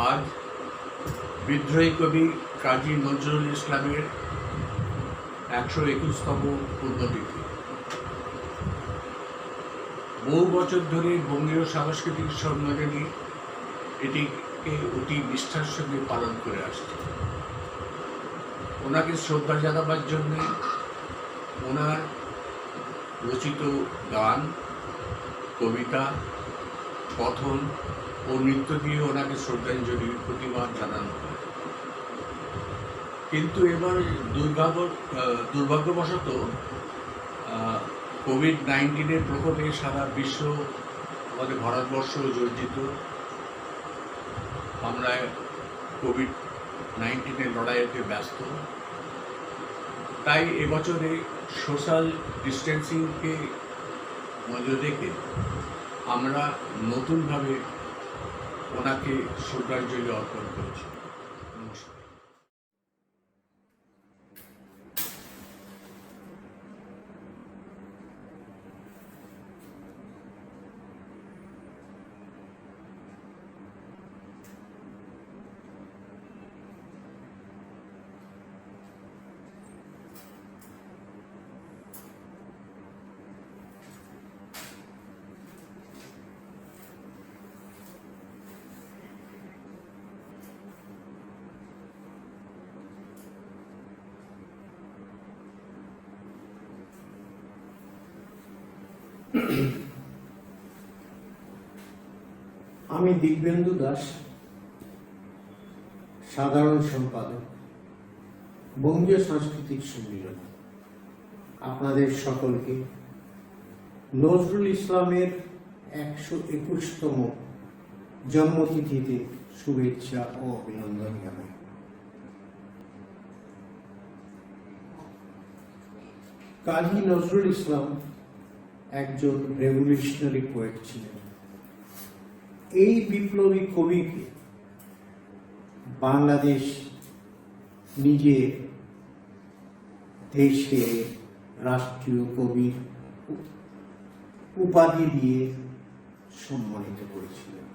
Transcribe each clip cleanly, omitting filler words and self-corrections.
আজ বিদ্রোহী কবি কাজী নজরুল ইসলামের 121তম পুণ্যতিথি। বহু বছর ধরে বঙ্গীয় সাংস্কৃতিক সম্মেলনে এটিকে অতি নিষ্ঠার সঙ্গে পালন করে আসছে। ওনাকে শ্রদ্ধা জানাবার জন্যে ওনার রচিত গান, কবিতা, কথন ও নৃত্য দিয়ে ওনাকে শ্রদ্ধাঞ্জলি প্রতিবাদ জানানো হয়। কিন্তু এবার দুর্ভাগ্যবশত কোভিড-19 প্রকোপে সারা বিশ্ব, আমাদের ভারতবর্ষ জর্জিত। আমরা কোভিড-19 লড়াইতে ব্যস্ত। তাই এবছরে সোশ্যাল ডিস্টেন্সিংকে নজর রেখে আমরা নতুনভাবে ওনাকে শ্রদ্ধাঞ্জলি অর্পণ করেছি। নমস্কার। আমি দিব্যেন্দু দাস, সাধারণ সম্পাদক, বঙ্গীয় সাংস্কৃতিক সম্মেলন। আপনাদের সকলকে নজরুল ইসলামের 121তম জন্মতিথিতে শুভেচ্ছা ও অভিনন্দন জানাই। কাজী নজরুল ইসলাম একজন রেভলিউশনারি পোয়েট ছিলেন। এই বিপ্লবী কবিকে বাংলাদেশ নিজের দেশে রাষ্ট্রীয় কবি উপাধি দিয়ে সম্মানিত করেছিলেন।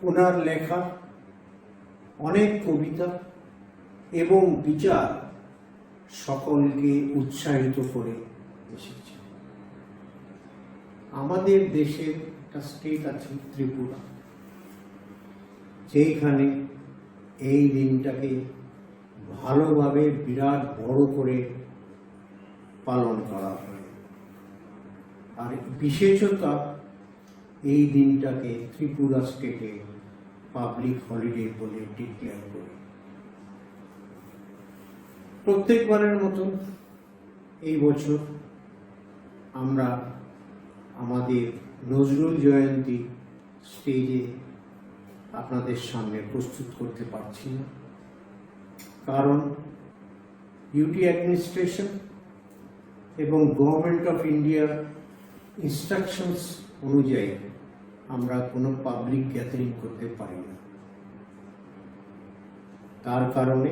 ওনার লেখা অনেক কবিতা এবং বিচার সকলকে উৎসাহিত করে এসেছে। আমাদের দেশের একটা স্টেট আছে ত্রিপুরা, যেখানে এই দিনটাকে ভালোভাবে বিরাট বড় করে পালন করা হয়। আর বিশেষত এই দিনটাকে ত্রিপুরা স্টেটে পাবলিক হলিডে বলে ডিক্লেয়ার করে। প্রত্যেকবারের মতন এই বছর আমরা আমাদের নজরুল জয়ন্তী স্টেজে আপনাদের সামনে প্রস্তুত করতে পারছি না, কারণ ইউটি অ্যাডমিনিস্ট্রেশন এবং গভর্নমেন্ট অফ ইন্ডিয়ার ইনস্ট্রাকশনস অনুযায়ী আমরা কোনো পাবলিক গ্যাদারিং করতে পারি না। তার কারণে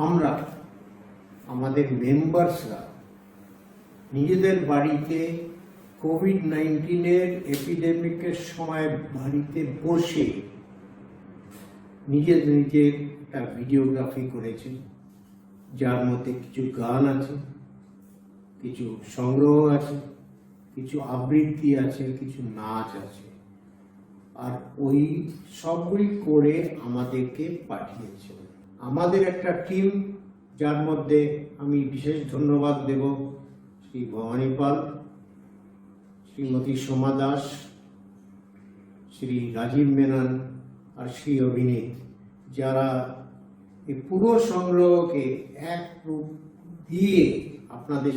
আমরা আমাদের মেম্বার্সরা নিজেদের বাড়িতে কোভিড-19 এপিডেমিকের সময় বাড়িতে বসে নিজের একটা ভিডিওগ্রাফি করেছে, যার মধ্যে কিছু গান আছে, কিছু সংগ্রহ আছে, কিছু আবৃত্তি আছে, কিছু নাচ আছে। আর ওই সবগুলি করে আমাদেরকে পাঠিয়েছে। আমাদের একটা টিম, যার মধ্যে আমি বিশেষ ধন্যবাদ দেব শ্রী ভবানী পাল, শ্রীমতী সোমা দাস, শ্রী রাজীব মেনন আর শ্রী অভিনীত, যারা এই পুরো সংগ্রহকে এক রূপ দিয়ে আপনাদের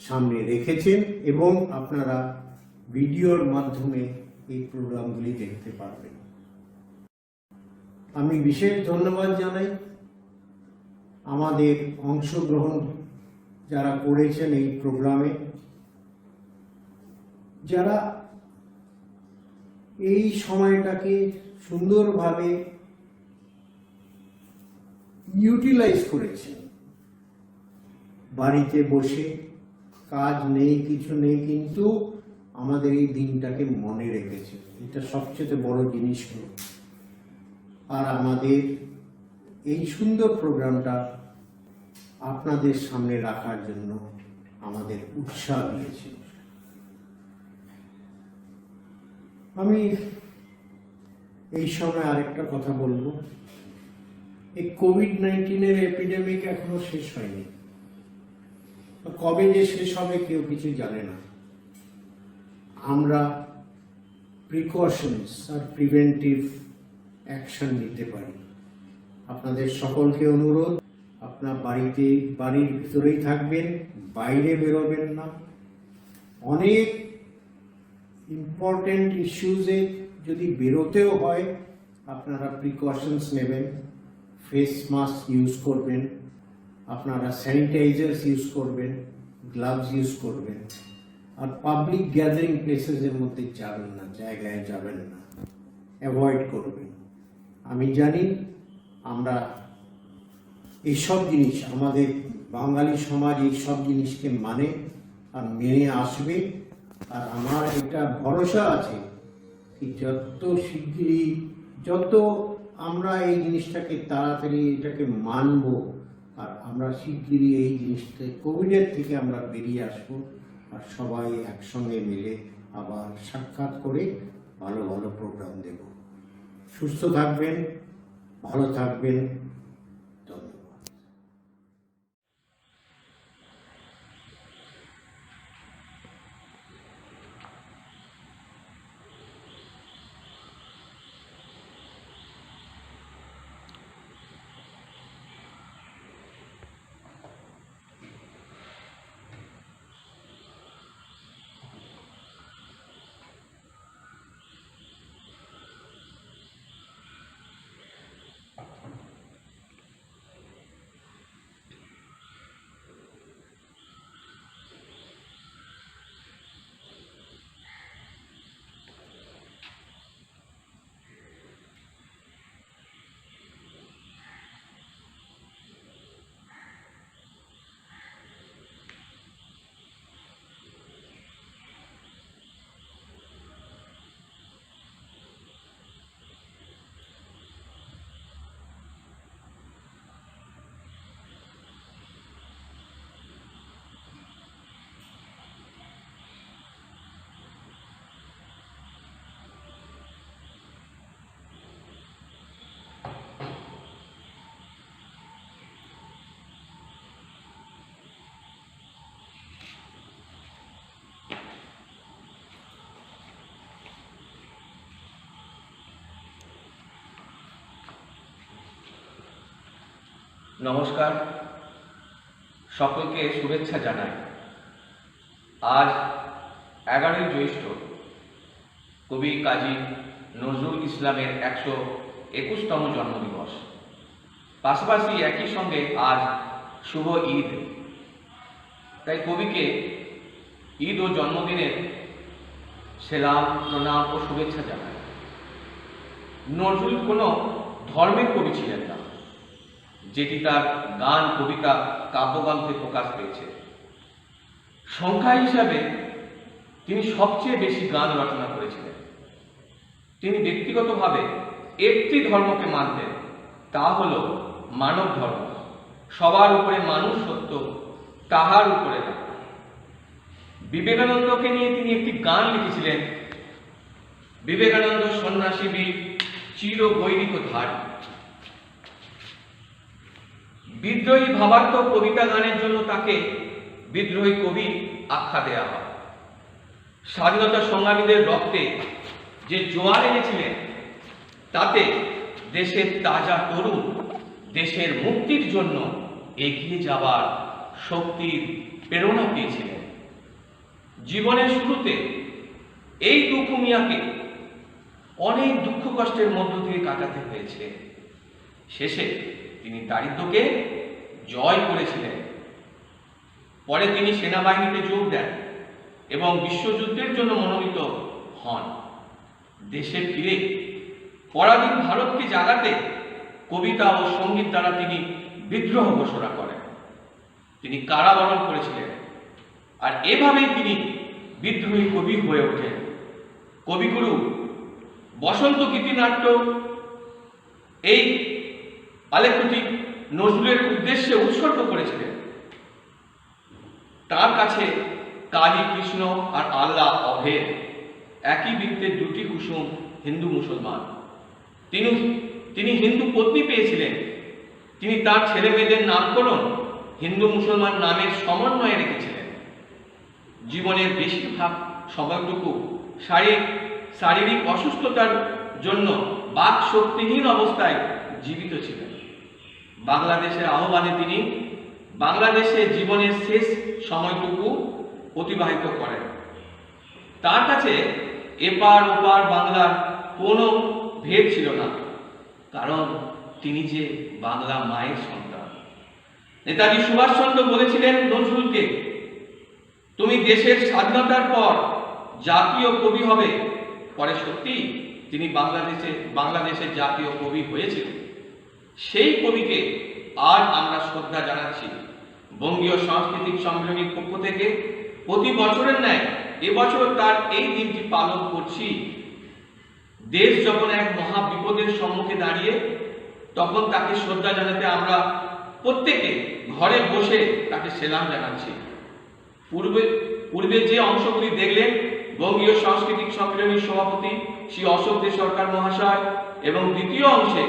সামনে রেখেছেন এবং আপনারা ভিডিওর মাধ্যমে এই প্রোগ্রামগুলি দেখতে পারবেন। আমি বিশেষ ধন্যবাদ জানাই আমাদের অংশগ্রহণ যারা করেছেন এই প্রোগ্রামে, যারা এই সময়টাকে সুন্দরভাবে ইউটিলাইজ করেছেন। বাড়িতে বসে কাজ নেই, কিছু নেই, কিন্তু আমাদের এই দিনটাকে মনে রেখেছে। এটা সবচেয়ে বড় জিনিস হলো। আর আমাদের এই সুন্দর প্রোগ্রামটা আপনাদের সামনে রাখার জন্য আমাদের উৎসাহ দিয়েছে। আমি এই সময় আরেকটা কথা বলবো, এই কোভিড-19 এপিডেমিক এখনো শেষ হয়নি। কবে যে শেষ হবে কেউ কিছু জানে না। আমরা প্রিকশনস আর প্রিভেন্টিভ অ্যাকশন নিতে পারি। আপনাদের সকলকে অনুরোধ, আপনার বাড়ির ভিতরেই থাকবেন, বাইরে বেরোবেন না। অনেক ইম্পর্টেন্ট ইস্যুজে যদি বেরোতেও হয় আপনারা প্রিকশনস নেবেন, ফেস মাস্ক ইউজ করবেন, আপনারা স্যানিটাইজার্স ইউজ করবেন, গ্লাভস ইউজ করবেন। আর পাবলিক গ্যাদারিং প্লেসেসের মধ্যে যাবেন না, জায়গায় যাবেন না, অ্যাভয়েড করবেন। আমি জানি আমরা এইসব জিনিস, আমাদের বাঙালি সমাজ এইসব জিনিসকে মানে আর মেনে আসবে। আর আমার একটা ভরসা আছে কি যত আমরা এই জিনিসটাকে তাড়াতাড়ি এটাকে মানব, আর আমরা শিগগিরই এই জিনিসটা কোভিডের থেকে আমরা বেরিয়ে আসবো। আর সবাই একসঙ্গে মিলে আবার সাক্ষাৎ করে ভালো ভালো প্রোগ্রাম দেব। সুস্থ থাকবেন, ভালো থাকবেন। ধন্যবাদ। নমস্কার, সকলকে শুভেচ্ছা জানাই। আজ 11ই জ্যৈষ্ঠ কবি কাজী নজরুল ইসলামের 121তম জন্মদিবস। পাশাপাশি একই সঙ্গে আজ শুভ ঈদ। তাই কবিকে ঈদ ও জন্মদিনের সেলাম, প্রণাম ও শুভেচ্ছা জানাই। নজরুল কোনো ধর্মের কবি ছিলেন না, যেটি তার গান, কবিতা, কাব্যগ্রন্থে প্রকাশ পেয়েছে। সংখ্যা হিসাবে তিনি সবচেয়ে বেশি গান রচনা করেছিলেন। তিনি ব্যক্তিগতভাবে একটি ধর্মকে মানতেন, তা হল মানব ধর্ম। সবার উপরে মানুষ সত্য, তাহার উপরে না। বিবেকানন্দকে নিয়ে তিনি একটি গান লিখেছিলেন, বিবেকানন্দ সন্ন্যাসী বীর চির গৈরিক ধার। বিদ্রোহী ভাবাত্মক কবিতা গানের জন্য তাকে বিদ্রোহী কবি আখ্যা দেয়া হয়। স্বাধীনতা সংগ্রামীদের রক্তে যে জোয়ার এনেছিলেন, তাতে দেশের তাজা তরুণ দেশের মুক্তির জন্য এগিয়ে যাওয়ার শক্তির প্রেরণা পেয়েছিলেন। জীবনের শুরুতে এই দুঃখ মিয়াকে অনেক দুঃখ কষ্টের মধ্য দিয়ে কাটাতে হয়েছে। শেষে তিনি দারিদ্র্যকে জয় করেছিলেন। পরে তিনি সেনাবাহিনীতে যোগ দেন এবং বিশ্বযুদ্ধের জন্য মনোনীত হন। দেশে ফিরে পরাধীন ভারতকে জাগাতে কবিতা ও সঙ্গীত দ্বারা তিনি বিদ্রোহ ঘোষণা করেন। তিনি কারাবরণ করেছিলেন, আর এভাবেই তিনি বিদ্রোহী কবি হয়ে ওঠেন। কবিগুরু বসন্ত গীতিনাট্য এই আলেখ্যটি নজরুলের উদ্দেশ্যে উৎসর্গ করেছিলেন। তার কাছে কালী কৃষ্ণ আর আল্লাহ অভেদ, একই বৃত্তের দুটি কুসুম হিন্দু মুসলমান। তিনি হিন্দু পত্নী পেয়েছিলেন। তিনি তার ছেলে মেয়েদের নামকরণ হিন্দু মুসলমান নামের সমন্বয়ে রেখেছিলেন। জীবনের বেশিরভাগ সময়টুকু শারীরিক অসুস্থতার জন্য বাক শক্তিহীন অবস্থায় জীবিত ছিলেন। বাংলাদেশের আহ্বানে তিনি বাংলাদেশে জীবনের শেষ সময়টুকু অতিবাহিত করেন। তার কাছে এপার ওপার বাংলার কোনো ভেদ ছিল না, কারণ তিনি যে বাংলা মায়ের সন্তান। নেতাজি সুভাষচন্দ্র বলেছিলেন নজরুলকে, তুমি দেশের স্বাধীনতার পর জাতীয় কবি হবে। পরে সত্যি তিনি বাংলাদেশের জাতীয় কবি হয়েছিলেন। সেই কবিকে আজ আমরা শ্রদ্ধা জানাচ্ছি। বঙ্গীয় সাংস্কৃতিক সম্মেলনীর পক্ষ থেকে প্রতি বছরের ন্যায় এবছর তার এই দিনটি পালন করছি। দেশ যখন এক মহা বিপদের সম্মুখে দাঁড়িয়ে, তখন তাকে শ্রদ্ধা জানাতে আমরা প্রত্যেকে ঘরে বসে তাকে সেলাম জানাচ্ছি। পূর্বে যে অংশগুলি দেখলেন, বঙ্গীয় সাংস্কৃতিক সম্মেলনীর সভাপতি শ্রী অশোক দে সরকার মহাশয় এবং দ্বিতীয় অংশে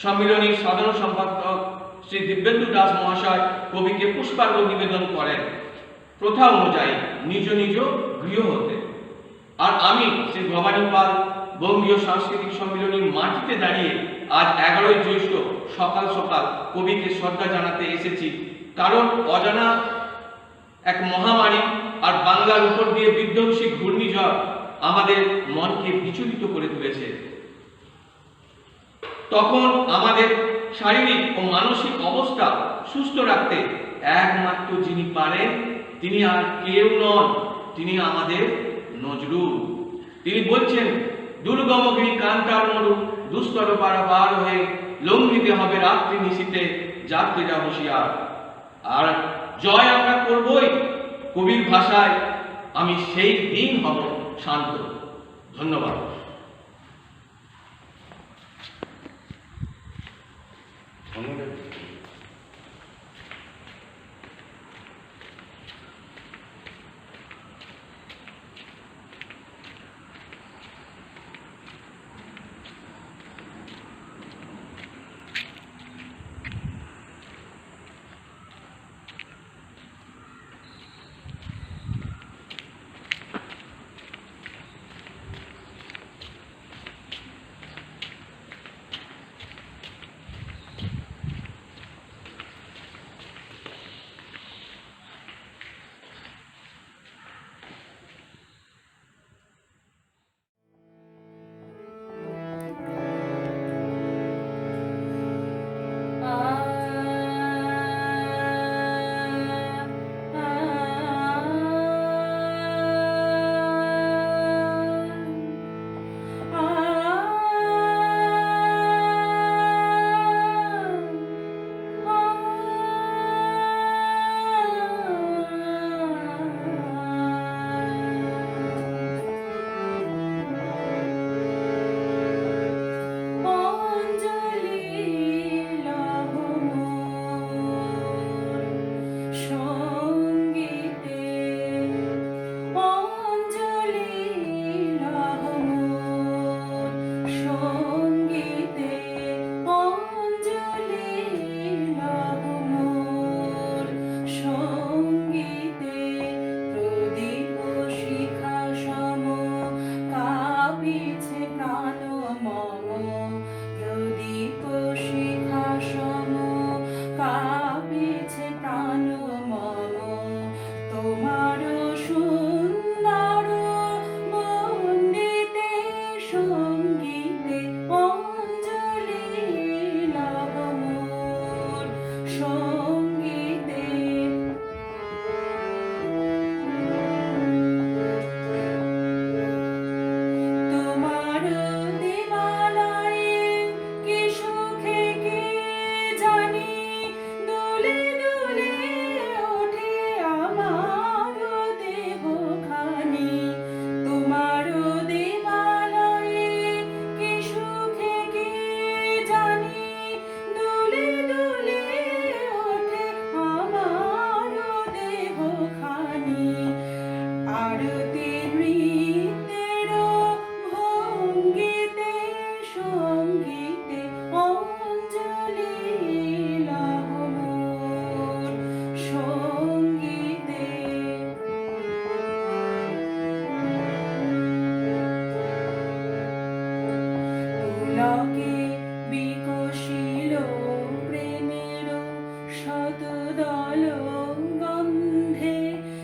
সম্মেলনীর সাধারণ সম্পাদক শ্রী দিব্যেন্দু দাস মহাশয় কবিকে পুষ্পার্ঘ নিবেদন করেন প্রথা অনুযায়ী নিজ নিজ গৃহ হতে। আর আমি শ্রী ভবানী পাল বঙ্গীয় সাংস্কৃতিক সম্মেলনীর মাটিতে দাঁড়িয়ে আজ 11ই জ্যৈষ্ঠ সকাল সকাল কবিকে শ্রদ্ধা জানাতে এসেছি, কারণ অজানা এক মহামারী আর বাংলার উপর দিয়ে বিধ্বংসী ঘূর্ণিঝড় আমাদের মনকে বিচলিত করে তুলেছে। তখন আমাদের শারীরিক ও মানসিক অবস্থা সুস্থ রাখতে একমাত্র যিনি পারেন তিনি আর কেউ নন, তিনি আমাদের নজরুল। তিনি বলছেন, দুর্গমগিরি কান্তার মরু দুস্তর পারাপার হয়ে লঙ্ঘিতে হবে রাত্রি নিশীতে যাত্রীরা হুঁশিয়ার। আর জয় আমরা করবই, কবির ভাষায় আমি সেই দিন হব শান্ত। ধন্যবাদ।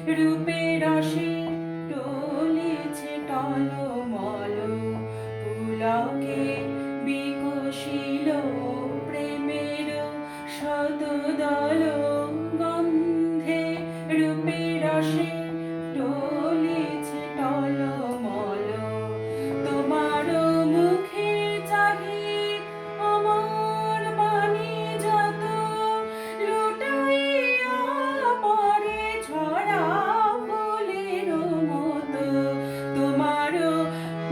রূপের রসে ডলেছে টলমল, পুলকে বিকশিল প্রেমের শতদল গন্ধে, রূপের রসে ডলেছে টলমল। তোমার মুখে চাহি আমার বাণী যত, লুটাইয়া পরে ঝরা ফুলের মতো। তোমার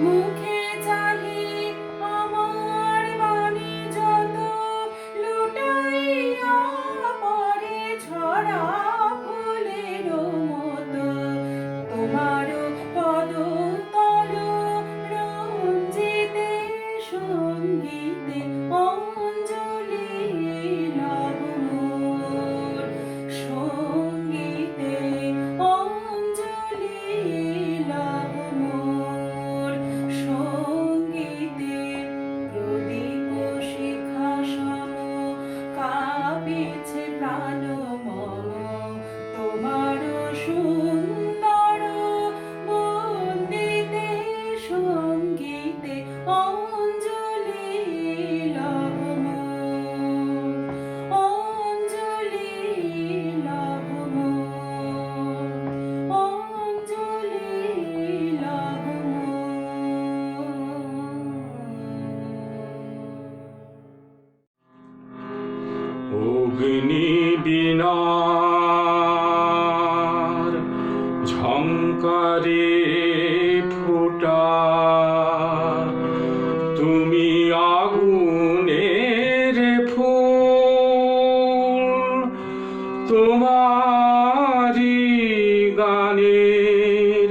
মুখে চাহি আমার বাণী যত, লুটাইয়া পরে ঝরা ফুলের মতো। তোমার পদতল রঞ্জিতে সঙ্গীতে অঞ্জলি লব মোর, সঙ্গীতে অঞ্জলি লব মোর, সঙ্গীতে প্রদীপ শিখা সম কাঁপিছে প্রাণ মম। তোমার সুন্দর বন্দিতে সঙ্গীতে অঞ্জলি লব মোর, অঞ্জলি লব মোর, অঞ্জলি লব মোর। অগ্নি বীণার ঝংকারে ফোঁটা, তুমি আগুনের ফুল, তোমারি গানের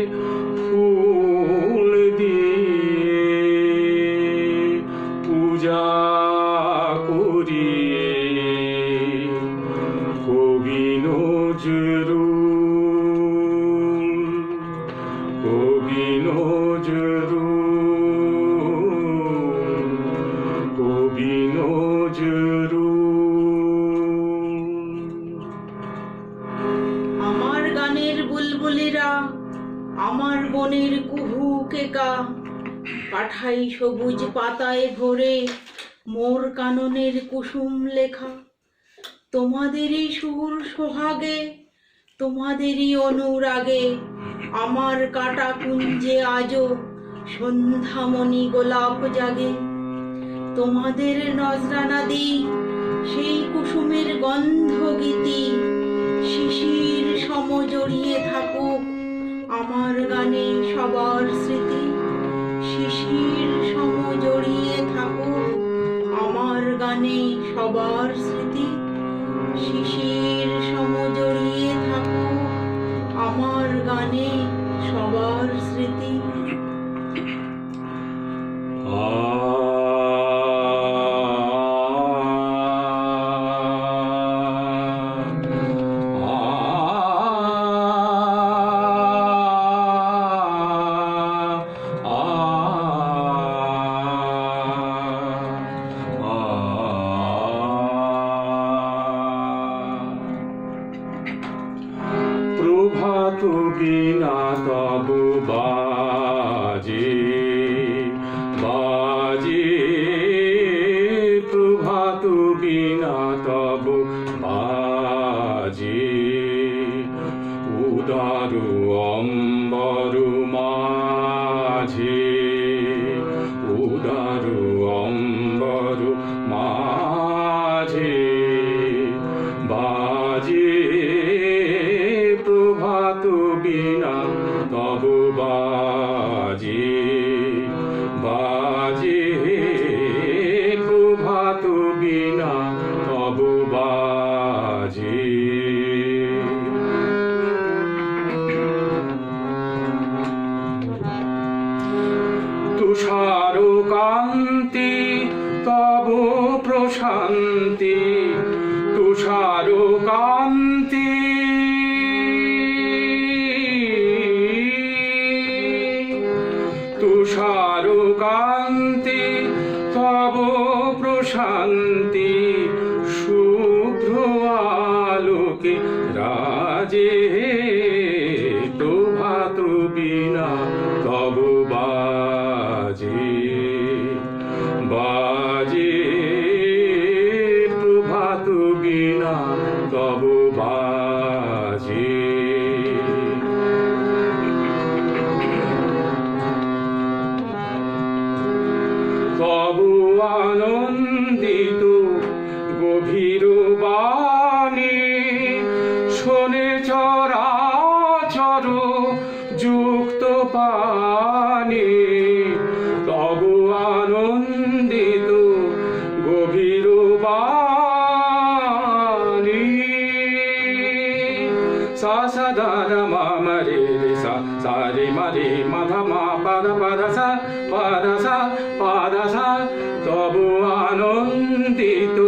ফুল দিয়ে পূজা করিয়ে কবি নজরুল, কবি নজরুল, কবি নজরুল। আমার গানের বুলবুলিরা, আমার বনের কুহু কেকা, পাঠাই সবুজ পাতায় ভরে মোর কাননের কুসুম লেখা। তোমাদেরই সুর সোহাগে, তোমাদেরই অনুরাগে, আমার কাটা কুঞ্জে আজও সন্ধ্যামণি গোলাপ জাগে। তোমাদের নজরানা দিই সেই কুসুমের গন্ধ গীতি, শিশির সম জড়িয়ে থাকুক আমার গানে সবার স্মৃতি, শিশির সম জড়িয়ে থাকুক আমার গানে সবার স্মৃতি, শিশির সম জড়িয়ে থাকুক আমার গানে সবার স্মৃতি। প্রভাত বিনা তব বাজে, বাজে প্রভাত বিনা তব বাজে, উদার অম্বর মাঝে, উদার অম্বর মাঝে বাজে প্রভাত বিনা তব বাজে, বাজে প্রভাত বিনা তব বাজে। তুষার কান্তি তব প্রশান্তি, তুষার কান্তি তুষার কান্তি তব প্রশান্তি, শুভ্র আলোকে রাজে মা মা রে রে সা সা রে মা রে মা ধা মা পা ধা সা পা ধা সা তবু আনন্দিত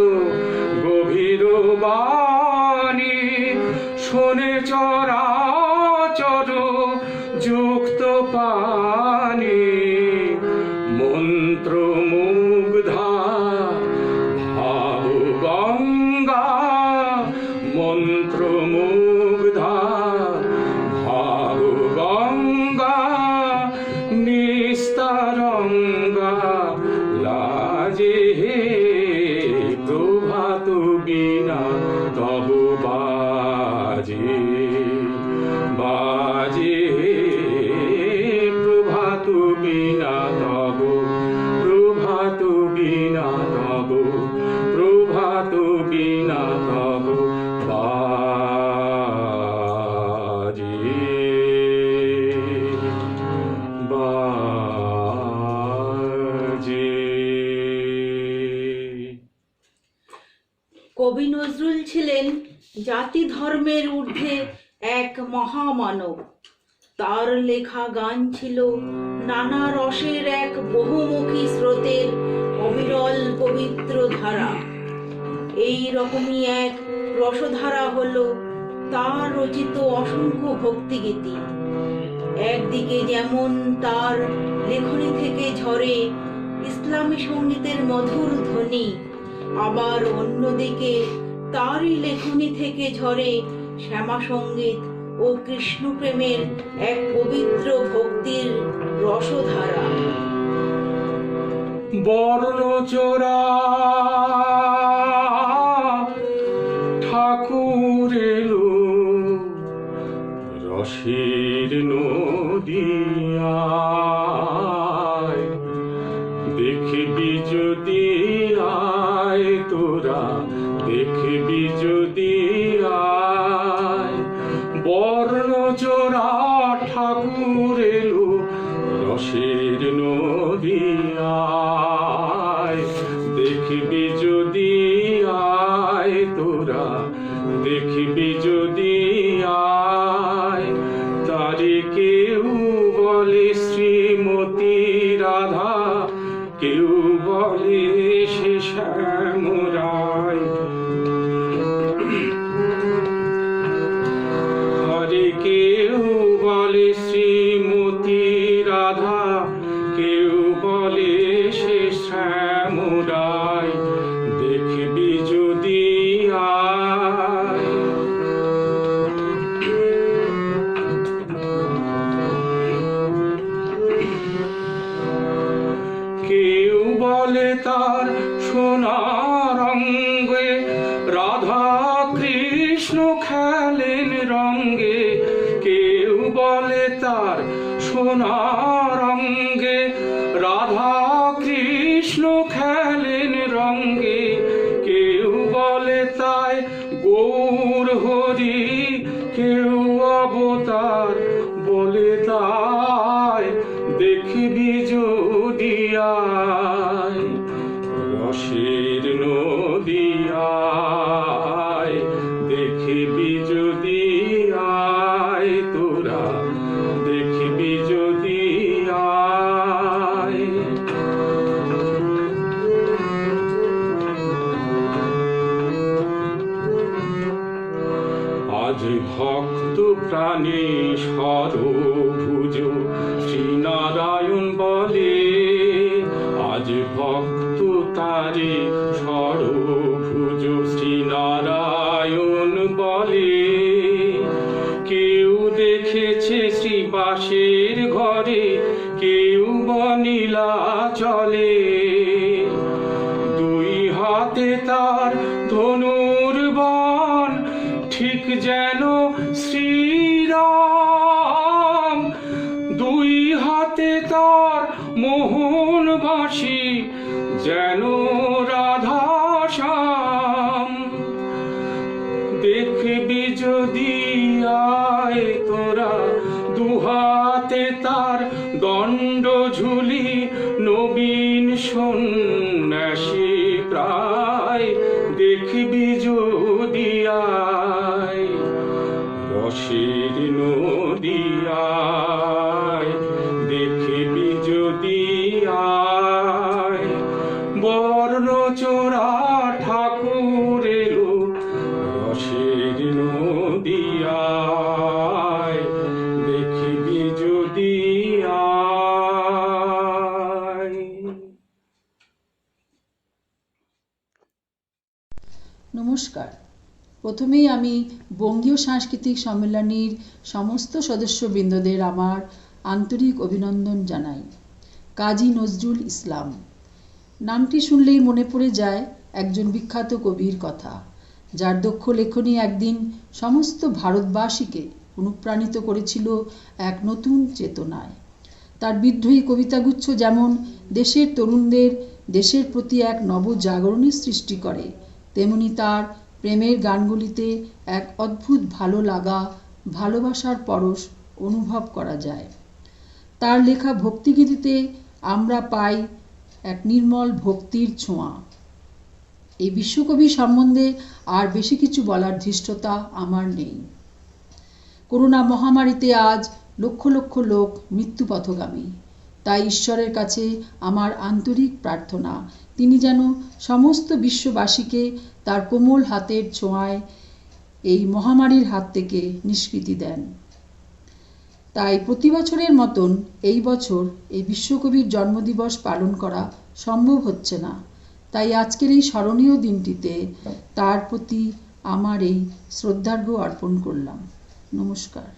গভীর বাণী শোনে চরাচর যুক্ত পানি মন্ত্র মুগ্ধা ভাব গঙ্গা মন্ত্র মুগ্ধা ভাব গঙ্গা নিস্তারঙ্গা লাজে প্রভাত বিনা তব বাজে বাজে প্রভাত বিনা তব প্রভাত বিনা তব প্রভাত বিনা তব বাজে বাজে। কবি নজরুল ছিলেন জাতি ধর্মের ঊর্ধ্বে এক মহামানব। তার লেখা গান ছিল নানা রসের এক বহুমুখী স্রোতের অবিরল পবিত্র ধারা। এই রকমই এক রসধারা হলো তার রচিত অসংখ্য ভক্তিগীতি। একদিকে যেমন তার লেখনী থেকে ঝরে ইসলামী সঙ্গীতের মধুর ধ্বনি, আবার অন্যদিকে তারই লেখনী থেকে ঝরে শ্যামা সঙ্গীত ও কৃষ্ণ প্রেমের এক পবিত্র ভক্তির রসধারা। বর্ণচোরা ঠাকুর এলো রসের নদিয়ায় দেখবি যদি আয় তোরা দেখবি যদি আয় বর্ণচোরা ঠাকুর এলো রসের নদিয়ায় দেখবি যদি আয় তোরা দেখবি যদি আয় তারে কেউ বলে শ্রীমতী রাধা কেউ বলে সে শ্যামরায় হরে কেউ বলে শ্রীমতী রাধা কেউ বলে সে শ্যামরায় দেখবি যদি আয় কেউ বলে তার সোনার অঙ্গে রাধা কৃষ্ণ খেলেন রঙ্গে কেউ বলে তার সোনার অঙ্গে রাধা কৃষ্ণ খেলেন রঙ্গে কেউ বলে তাই গৌর হরি কেউ অবতার বলে তাই দেখবি যদি আয় রসের নদিয়ায় দেখবি যদি আয় তোরা দেখবি যদি আয় আজ ভক্ত প্রাণী সরভুজ শ্রীনারায়ণ বলে আজ ভক্ত তারে সরভুজ শ্রীনারায়ণ বলে কেউ দেখেছে শ্রীবাসের ঘরে কেউ বনিলা চলে দুই হাতে তার ধনুর বাণ ঠিক যেন শ্রীরাম দুই হাতে তার মোহন বাঁশি যেন রাধা শ্যাম দেখবি যদি আয় তোরা দুহাতে তার দণ্ড ঝুলি নবীন সন্ন্যাসী প্রায় দেখবি যদি আয় রসের নদিয়ায় দেখবি যদি আয় বর্ণচোরা ঠাকুর এলো রসের নদিয়ায় দেখবি যদি আয়। নমস্কার। প্রথমেই আমি বঙ্গীয় সাংস্কৃতিক সম্মেলনীর সমস্ত সদস্যবৃন্দদের আমার আন্তরিক অভিনন্দন জানাই। কাজী নজরুল ইসলাম নামটি শুনলেই মনে পড়ে যায় একজন বিখ্যাত কবির কথা, যার দক্ষ লেখনী একদিন সমস্ত ভারতবাসীকে অনুপ্রাণিত করেছিল এক নতুন চেতনায়। তার বিদ্রোহী কবিতাগুচ্ছ যেমন দেশের তরুণদের দেশের প্রতি এক নবজাগরণের সৃষ্টি করে, তেমনি তার প্রেমের গানগুলিতে এক অদ্ভুত ভালো লাগা, ভালোবাসার পরশ অনুভব করা যায়। তার লেখা ভক্তিগীতিতে আমরা পাই এক নির্মল ভক্তির ছোঁয়া। এই বিশ্বকবি সম্বন্ধে আর বেশি কিছু বলার ধৃষ্টতা আমার নেই। করোনা মহামারীতে আজ লক্ষ লক্ষ লোক মৃত্যুপথগামী। তাই ঈশ্বরের কাছে আমার আন্তরিক প্রার্থনা, তিনি যেন সমস্ত বিশ্ববাসীকে তার কোমল হাতের ছোঁয়ায় এই মহামারীর হাত থেকে নিষ্কৃতি দেন। তাই প্রতি বছরের মতন এই বছর এই বিশ্বকবির জন্মদিবস পালন করা সম্ভব হচ্ছে না। তাই আজকের এই স্মরণীয় দিনটিতে তার প্রতি আমার এই শ্রদ্ধার্ঘ্য অর্পণ করলাম। নমস্কার।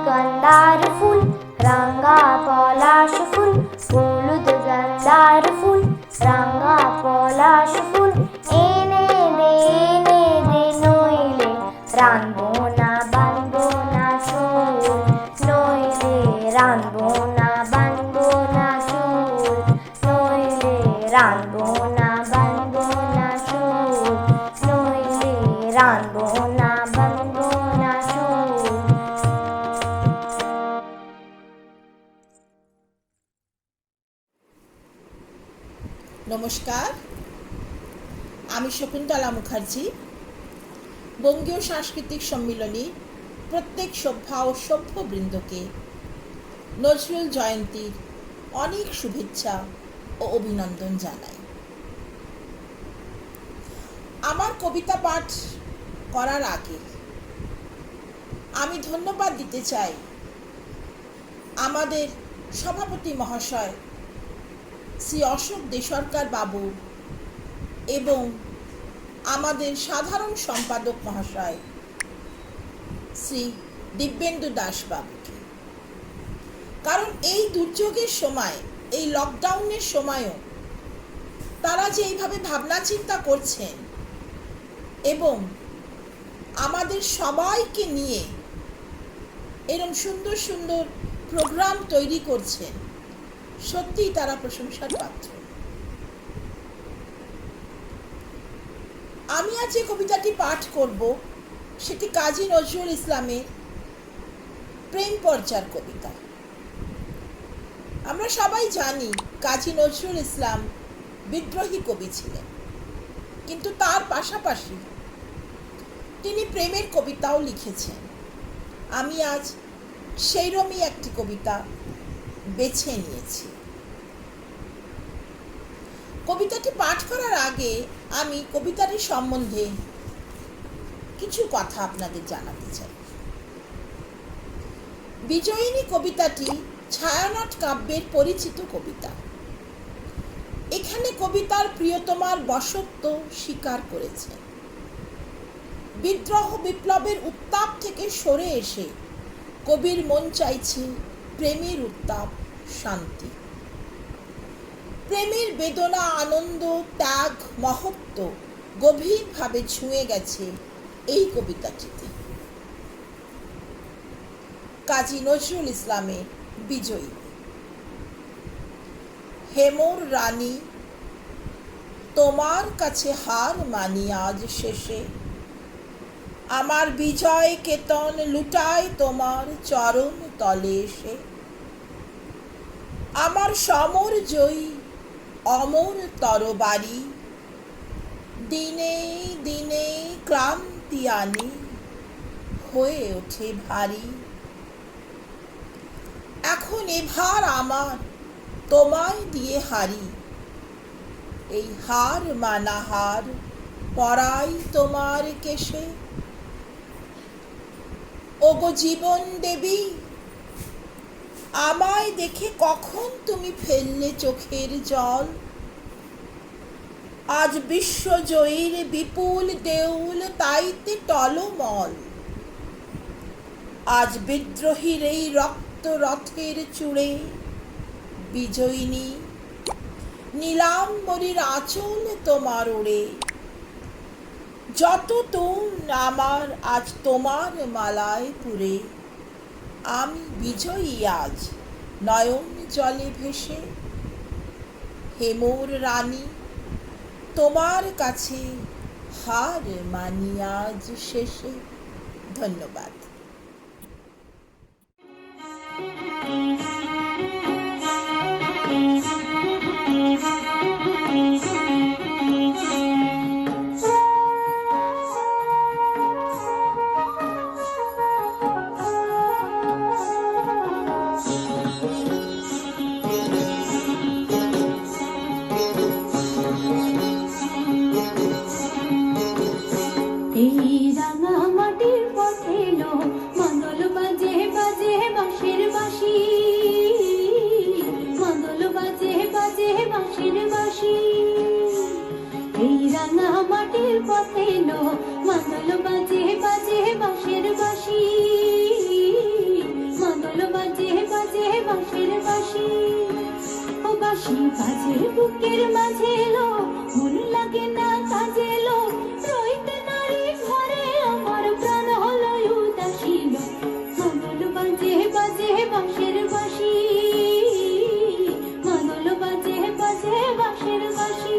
গন্ধার ফুল রাঙা পলাশ ফুল হলুদ গান্ধার ফুল রাঙা পলাশ ফুল এনে দে নইলে রানবো না বানবো না চুল নইলে রানবো না বানবো না চুল নইলে রানবো না বানবো না চুল নইলে রানবো না বানবো না চুল। নমস্কার, আমি শকুন্তলা মুখার্জি। বঙ্গীয় সাংস্কৃতিক সম্মিলনী প্রত্যেক সভ্যা ও সভ্যবৃন্দকে নজরুল জয়ন্তীর অনেক শুভেচ্ছা ও অভিনন্দন জানাই। আমার কবিতা পাঠ করার আগে আমি ধন্যবাদ দিতে চাই আমাদের সভাপতি মহাশয় শ্রী অশোক দেশরকার বাবু এবং আমাদের সাধারণ সম্পাদক মহাশয় শ্রী দিব্যেন্দু দাস বাবুকে। কারণ এই দুর্যোগের সময়, এই লকডাউনের সময়ও তারা যে এইভাবে ভাবনা চিন্তা করছেন এবং আমাদের সবাইকে নিয়ে এরকম সুন্দর সুন্দর প্রোগ্রাম তৈরি করছেন, সত্যিই তারা প্রশংসার পাত্র। আমি আজ যে কবিতাটি পাঠ করব সেটি কাজী নজরুল ইসলামের প্রেম পর্যার কবিতা। আমরা সবাই জানি কাজী নজরুল ইসলাম বিদ্রোহী কবি ছিলেন, কিন্তু তার পাশাপাশি তিনি প্রেমের কবিতাও লিখেছেন। আমি আজ সেইরকমই একটি কবিতা বেছে নিয়েছি। কবিতাটি পাঠ করার আগে আমি কবিতাটি সম্বন্ধে কিছু কথা আপনাদের জানাতে চাই। বিজয়িনী কবিতাটি ছায়ানট কাব্যের পরিচিত কবিতা। এখানে কবিতার প্রিয়তমার বশত্ব স্বীকার করেছে। বিদ্রোহ বিপ্লবের উত্তাপ থেকে সরে এসে কবির মন চাইছে প্রেমের উত্তাপ, শান্তি। প্রেমের বেদনা, আনন্দ, ত্যাগ, মহত্ব গভীরভাবে ছুঁয়ে গেছে এই কবিতাটিতে। কাজী নজরুল ইসলামের বিজয়ী। হেমোর রানী, তোমার কাছে হার মানি আজ শেষে, আমার বিজয় কেতন লুটায় তোমার চরণ তলে এসে। আমার সমর জয়ী অমর তরবারি, দিনে দিনে ক্লান্তি আনি হয়ে ওঠে ভারী। এখন এভার আমার তোমায় দিয়ে হারি, এই হার মানা হার পরাই তোমার কেশে। ওগো জীবন দেবী, আমায় দেখে কখন তুমি ফেললে চোখের জল। আজ বিশ্বজয়ীর বিপুল দেউল তাইতে টলমল। আজ বিদ্রোহীর এই রক্ত রথের চূড়ে বিজয়িনী, নীলাম্বরীর আঁচল তোমার ওড়ে। যত তুন আমার আজ তোমার মালায় পুরে, আমি বিজয়ী আজ নয়ন জলে ভেসে। হেমোর রানী, তোমার কাছে হার মানি আজ শেষে। ধন্যবাদ। পথে লো মাদল বাজে বাজে বাঁশের বাঁশি, মাদল বাজে বাজে বাঁশের বাঁশি। বাঁশি ও বাঁশি বাজে বুকের মাঝে এলো মন লাগে না কাজে এলো রইতে নারী ঘরে আমার প্রাণ হলো উদাসী মাদল বাজে বাজে বাঁশের বাঁশি মাদল বাজে বাজে বাঁশের বাঁশি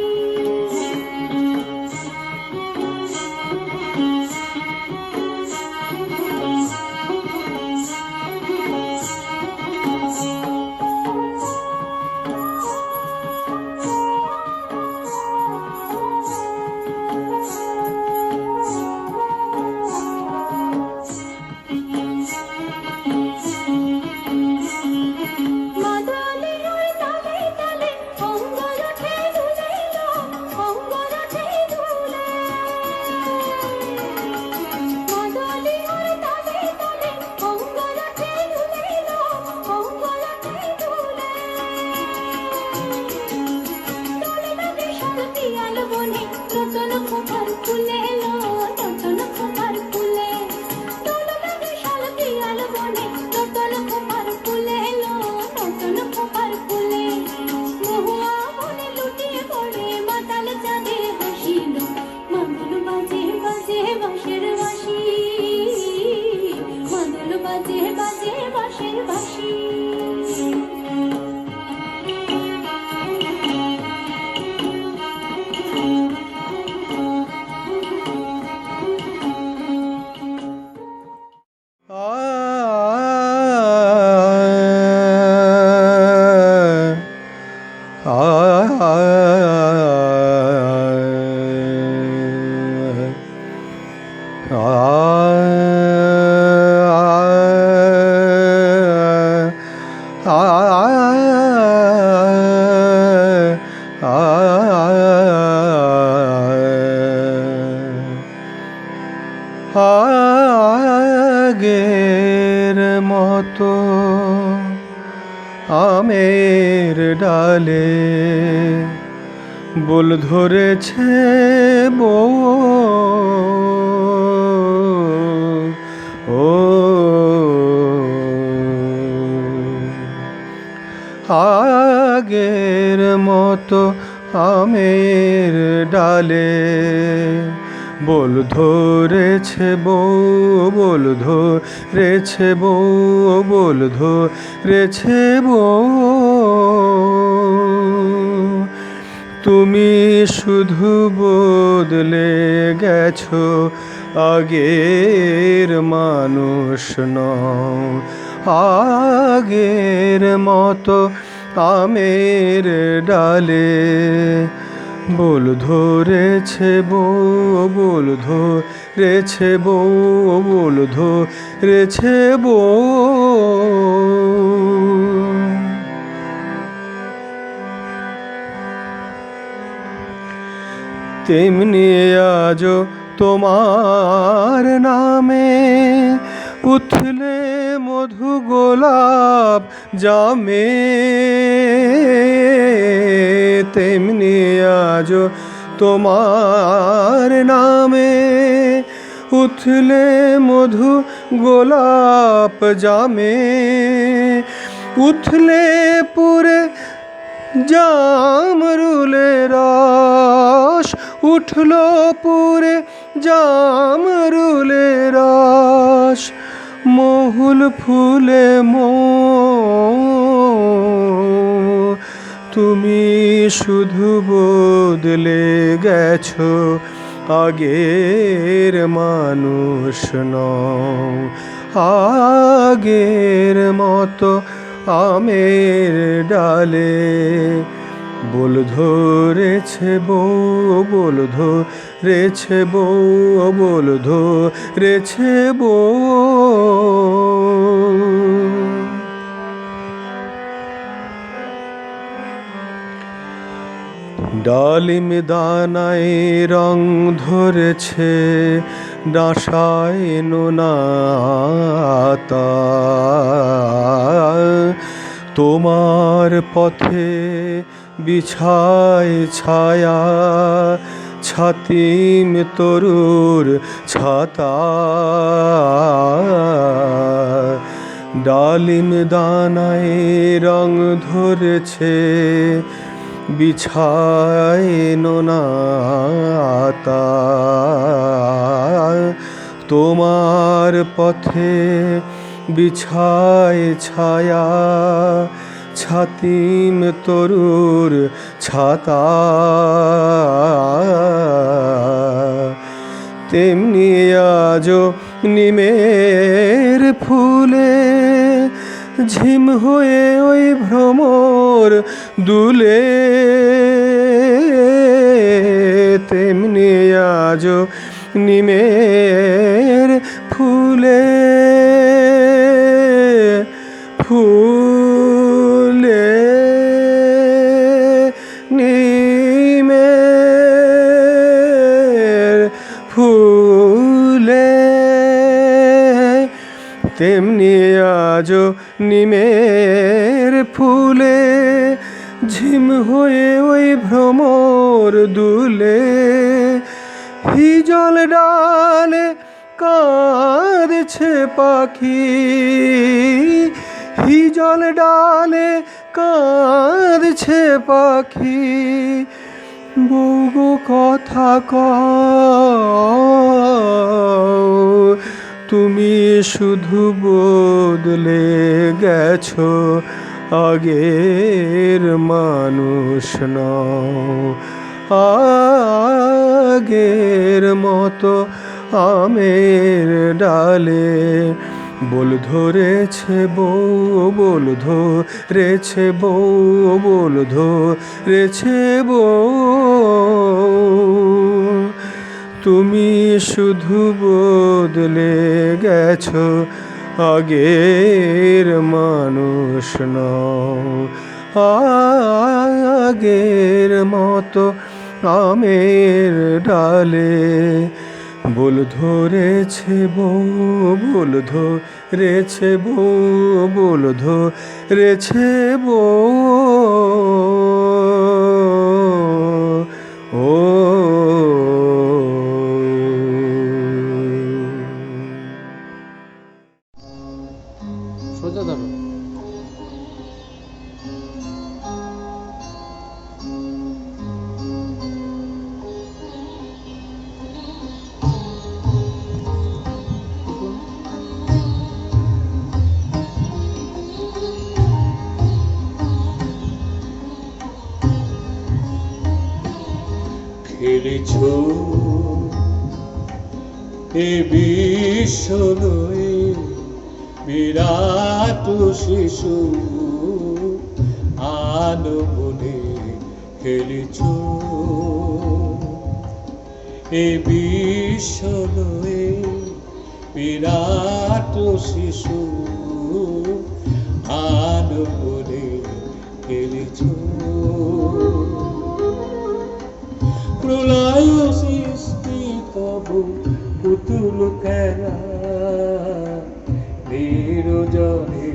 আগের মতো আমের ডালে বোল ধরেছে বউ ও আগের মতো আমের ডালে বোল ধরেছে বউ বোল ধরেছে বউ বোল ধরেছে বউ তুমি শুধু বদলে গেছো আগের মানুষ নও আগের মতো আমের ডালে বোল ধরেছে বউ বোল ধরেছে বউ বোল ধরেছে বউ তেমনি আজও তোমার নামে উঠলে মধু গোলাপ জামে তেমনি আজও তোমার নামে উঠলে মধু গোলাপ জামে উঠলে পুরে জামরুলের রস উঠলো পুরে জামরুলের রস মহুল ফুলে তুমি শুধু বদলে গেছো আগের মানুষ নও আগের মতো আমের ডালে বোল ধরেছে বউ বোল ধরেছে বউ বোল ধরেছে বউ ডালিম দানায় রং ধরেছে ডাঁশায় নোনাতা তোমার পথে বিছায় ছায়া ছাতিম তরুর ছাতা ডালিম দানায় রং ধরেছে, বিছায় নোনাতা তোমার পথে বিছায় ছায়া, ছাতিম তরুর ছাতা তেমনি আজো নিমের ফুলে ঝিম হয়ে ওই ভ্রমর দুলে, তেমনি আজো নিমের ফুলে ফুলে নিমের ফুলে, তেমনি আজো নিমের ফুলে ঝিম হয়ে ওই ভ্রমর দুলে। হিজল ডালে কাঁদছে পাখি, হিজল ডালে কাঁদছে পাখি, বউ গো কথা কও, তুমি শুধু বদলে গেছো, আগের মানুষ নও। আগের মতো আমের ডালে বোল ধরেছে বউ, বোল ধরেছে বউ, বোল ধরেছে বউ, তুমি শুধু বদলে গেছো, আগের মানুষ নও। আগের মতো আমের ডালে বোল ধরেছে বউ, বোল ধরেছে বউ, বোল ধরেছে বউ, ও সোজা ধরো। খেলেছো এ বিশ্ব লয়ে বিরাট শিশু আলো বলে খেলেছো, এ বিশ্ব লয়ে বিরাট শিশু আলো বলে খেলেছো। প্রলয় সৃষ্টি তবু পুতুল খেলা, নিরজনে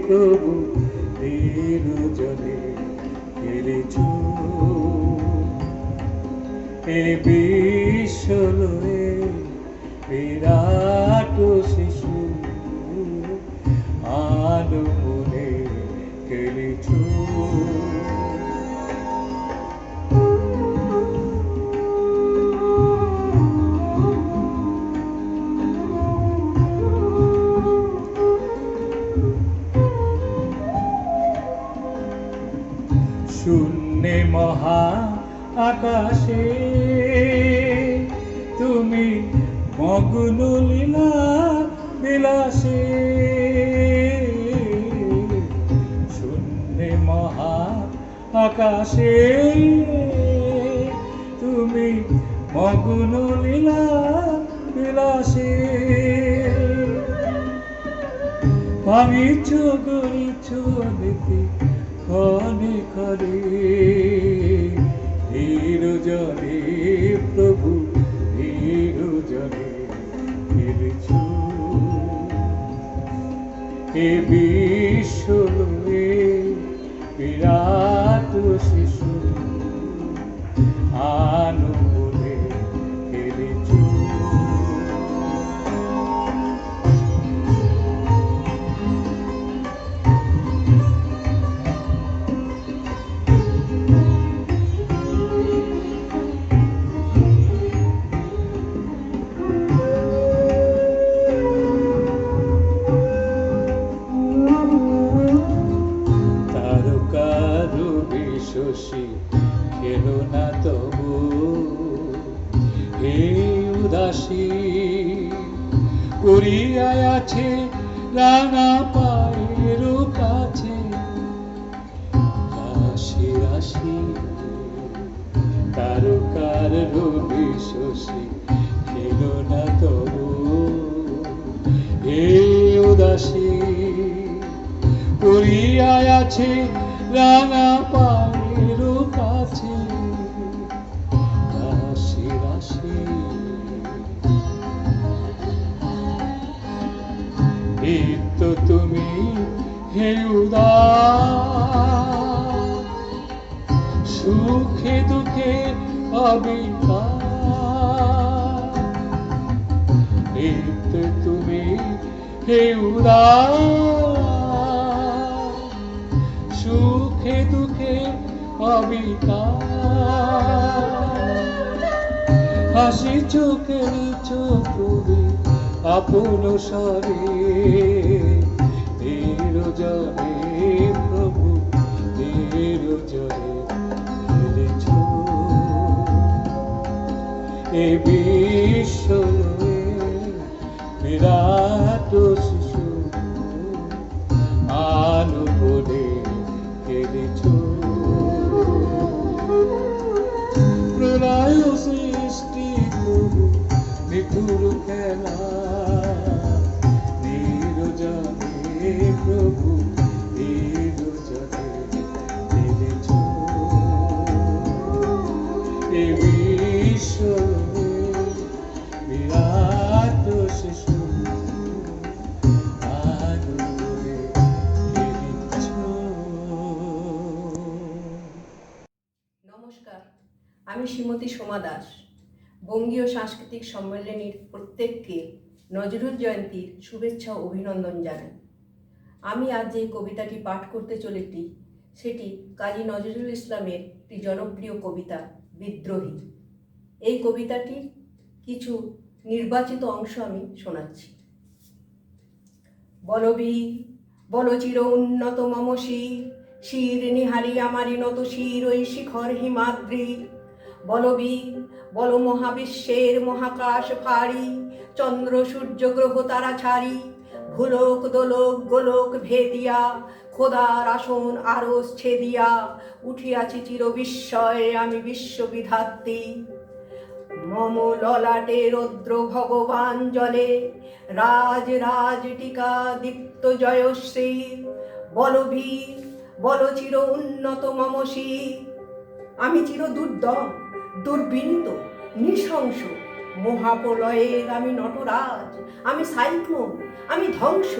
প্রভু নিরজনে খেলেছো, এ বিশ্ব লয়ে বিরাট শিশু আলো বলে খেলেছো। শূন্যে মহা আকাশে তুমি মগ্ন লীলা বিলাসে, শূন্যে মহা আকাশে তুমি মগ্ন লীলা বিলাসে, ভাঙিছ গড়িছ নীতি ক্ষণে ক্ষণে, নিরজনে প্রভু নিরজনে খেলেছো, এ বিশ্ব লয়ে বিরাট শিশু আলো বলে খেলেছো। শশী খেলো না তবু হে উদাসী পড়িয়ায় আছে রাঙা পায়ের কাছে রাশি রাশি তারকার রবি শশী খেলো না তবু হে উদাসী পড়িয়ায় আছে রাঙা পায়ের কাছে রাশি রাশি নিত্য তুমি হে উদাস সুখে দুঃখে অবিকার নিত্য তুমি হে উদাস সুখে দুঃখে অবিকার হাসি চোখের চোখ আপন স্বরে নিরজনে প্রভু নিরজনে খেলেছ এ বিশ্বলয়ে বিরাট শিশু আলো বলে খেলেছ প্রলয় সৃষ্টি প্রভু নিপুর খেলা নিরজনে প্রভু নিরজনে খেলেছ এ বিশ্বলয়ে বিরাট শিশু আলো বলে খেলেছ। নমস্কার, আমি শ্রীমতী সোমা দাস। বঙ্গীয় সাংস্কৃতিক সম্মেলনীর প্রত্যেককে নজরুল জয়ন্তীর শুভেচ্ছা ও অভিনন্দন জানাই। আমি আজ যে কবিতাটি পাঠ করতে চলেছি সেটি কাজী নজরুল ইসলামের একটি জনপ্রিয় কবিতা বিদ্রোহী। এই কবিতাটির কিছু নির্বাচিত অংশ আমি শোনাচ্ছি। বলবীর বল চির উন্নত মম শির, শির নিহারি আমারি নত শির ওই শিখর হিমাদ্রির। বলবীর বল মহাবিশ্বের মহাকাশ ফাড়ি, চন্দ্র সূর্য গ্রহ তারা ছাড়ি, ভুলোক দোলক গোলক ভেদিয়া, খোদার আসন আরস ছেদিয়া, উঠিয়াছি চির বিস্ময়ে আমি বিশ্ববিধাত্রী। মম ললাটে রৌদ্র ভগবান জলে, রাজ রাজ টিকা দীপ্ত জয়শ্রী। বলবীর বল চির উন্নত মম শির, আমি চির দুর্দম দুর্বিনীত নৃশংস মহাপ্রলয়ের আমি নটরাজ, আমি সাইক্লোন, আমি ধ্বংস,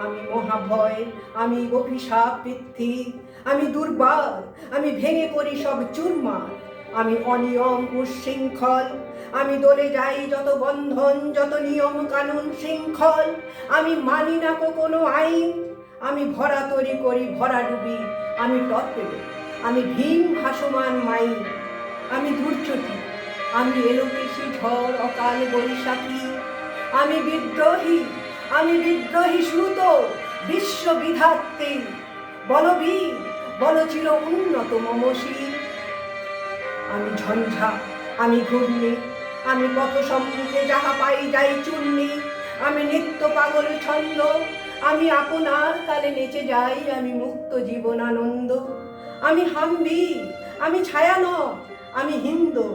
আমি মহাভয়, আমি অভিশাপ পৃথ্বী, আমি দুর্বার, আমি ভেঙে করি সব চুরমার, আমি অনিয়ম উচ্ছৃঙ্খল, আমি দলে যাই যত বন্ধন যত নিয়ম কানুন শৃঙ্খল, আমি মানি না কোনো আইন, আমি ভরা তরি করি ভরা ডুবি, আমি টর্পেডো, আমি ভীম ভাসমান মাইন, আমি দুর্যোগী, আমি এলোকেশী ঝড় অকাল বৈশাখী, আমি বিদ্রোহী, আমি বিদ্রোহী শ্রুত বিশ্ববিধাত্রী। বলবীর বল চির উন্নত মম শির, আমি ঝঞ্ঝা, আমি ঘূর্ণি, আমি পথ সম্মুখে যাহা পাই যাই চূর্ণি, আমি নিত্য পাগল ছন্দ, আমি আপনার তালে নেচে যাই, আমি মুক্ত জীবনানন্দ। আমি হাম্বি, আমি ছায়ানট, আমি হিন্দু,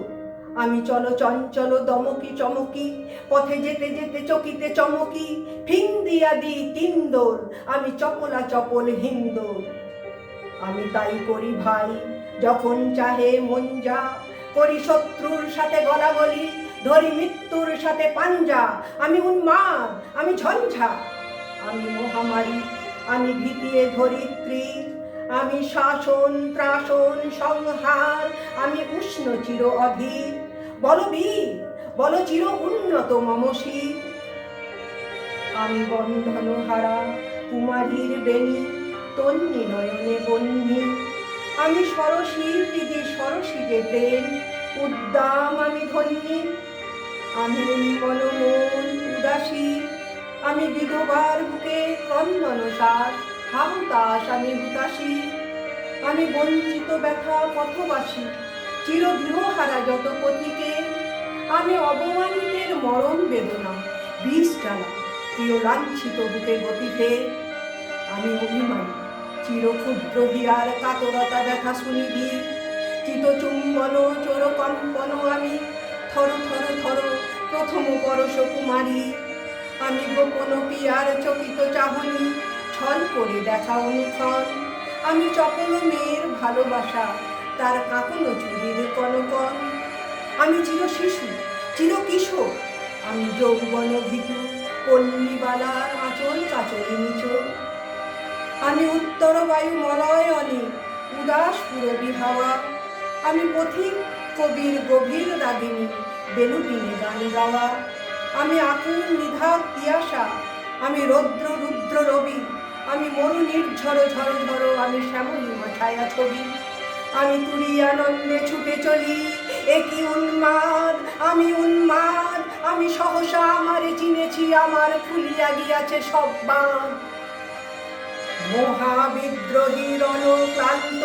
আমি চল চঞ্চল দমকি চমকি, পথে যেতে যেতে চকিতে চমকি, ফিং দিয়া দি তিন্দোল, আমি চপলা চপল হিন্দু। আমি তাই করি ভাই যখন চাহে মন যা, করি শত্রুর সাথে গলাগলি, ধরি মৃত্যুর সাথে পাঞ্জা। আমি উন্মাদ, আমি ঝঞ্ঝা, আমি মহামারী, আমি ভীতিয়ে ধরিত্রী, আমি শাসন ত্রাসন সংহার, আমি উষ্ণ চির অধীর। বলবীর বল চির উন্নত মম শির, আমি বন্ধন হারা কুমারীর বেণী, তন্নি নয়নে বন্যী, আমি সরসী দিদি সরসী যে প্রেম উদ্দাম আমি ধন্যী। আমি উন্মন মন উদাসী, আমি বিধবার বুকে ক্রন্দন সার, হাহুতাস আমি হুতাশী। আমি বঞ্চিত ব্যথা পথবাসী, চিরগৃহহারা যত পথিকে, আমি অবমানিতের মরণ বেদনা, বিষ জ্বালা, প্রিয় লাঞ্ছিত বুকে গতিতে, আমি অভিমানী, চিরক্ষুদ্র হিয়ার কাতরতা ব্যথা শুনিবি, চিতচুম্বন চোর কম্পন আমি, থর থর থর প্রথম পরশ কুমারী, আমি গোপন পিয়ার চকিত চাহনি, ছল করে দেখা অনুক্ষণ, আমি চপল মেয়ের ভালোবাসা, তার কাঁপনো চুরির কনকন, আমি চির শিশু, চির কিশোর, আমি যৌবন ভীতু, পল্লীবালার আঁচল কাচলে নিচোর, আমি উত্তর বায়ু মলয় অনেক উদাস পুরবী হাওয়া, আমি পথিক কবির গভীর রাগিনী, বেলুবিনে গান গাওয়া, আমি আকুল নিধাক তিয়াসা, আমি রৌদ্র রুদ্র রবি, আমি মরু নির্ঝর ঝর ঝর, আমি শ্যামলী ছায়া ছবি, আমি তুরি আনন্দে ছুটে চলি, একই উন্মাদ, আমি উন্মাদ, আমি সহসা আমারে চিনেছি, আমার খুলিয়া গিয়াছে সব বাঁধ, মহাবিদ্রোহীর অনুক্লান্ত,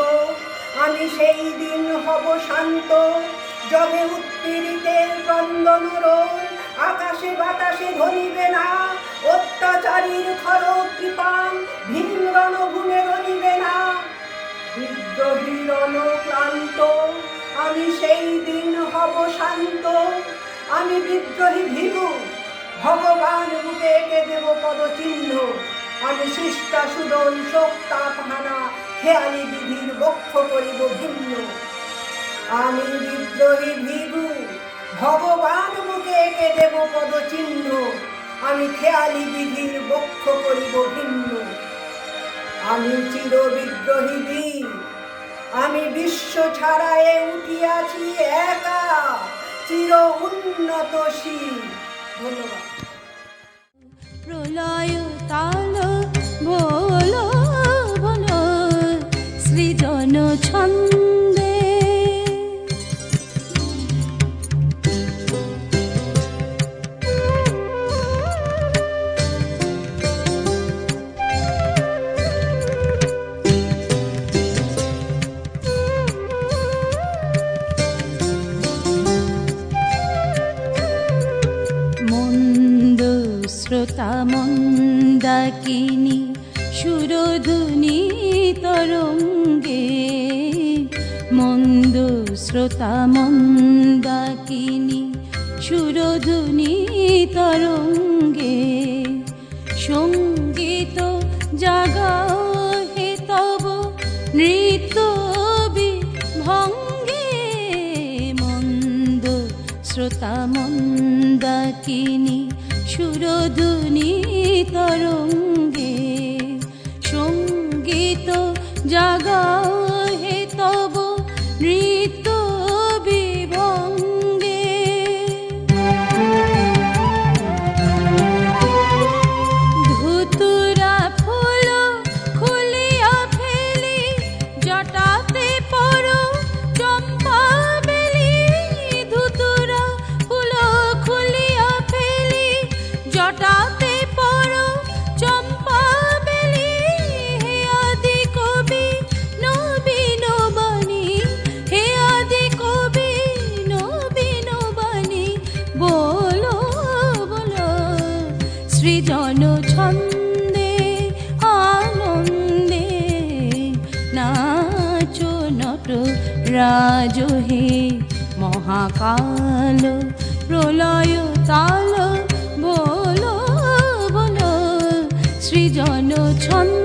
আমি সেই দিন হব শান্ত, যবে উত্তীরিতের ক্রন্দন রোল আকাশে বাতাসে ধরিবে না, অত্যাচারীর খর কৃপান ভীম রণভূমে রণিবে না, বিদ্রোহীর অনুক্লান্ত, আমি সেই দিন হব শান্ত, আমি বিদ্রোহী ভীরু, ভগবান বুকে এঁকে দেব পদচিহ্ন, আমি সৃষ্টা সুদন শোক তাপহানা, খেয়ালি বিধির বক্ষ করিব ভিন্ন, আমি বিদ্রোহী ভীরু, ভগবান মুখে এঁকে দেব পদচিহ্ন, আমি খেয়ালি বিধির বক্ষ করিব ভিন্ন, আমি চির বিদ্রোহী বীর, আমি বিশ্ব ছাড়ায়ে উঠিয়াছি একা, চির উন্নতশীল। ধন্যবাদ। প্রলয় তাল বলো বলো সৃজন ছন্দে, মন্দ শ্রোতা মন্দাকিনী সুরধুনী তরঙ্গে, মন্দ শ্রোতা মন্দাকিনী সুরধুনী তরঙ্গে, সঙ্গীত জাগাও হে তব নৃত্য বিভঙ্গে, মন্দ শ্রোতা মন্দাকিনী সুরধুনী তরঙ্গে, সঙ্গীত জাগাও হে তব নৃত্য বিভঙ্গে, ধুতুরা ফুল খুলিয়া ফেলি, জটাতে পড়ো চম্পা বেলি, ধুতুরা ফুল খুলিয়া ফেলি, জটাতে পড়ো চম্পা বেলি, হে আদি কবি নবীন বাণী, হে আদি কবি নবীন বাণী, বলো বলো সৃজন ছন্দে আনন্দে, নাচো নট রাজ হে মহাকাল, প্রলয় তাল বলো বলো সৃজন ছন্দে।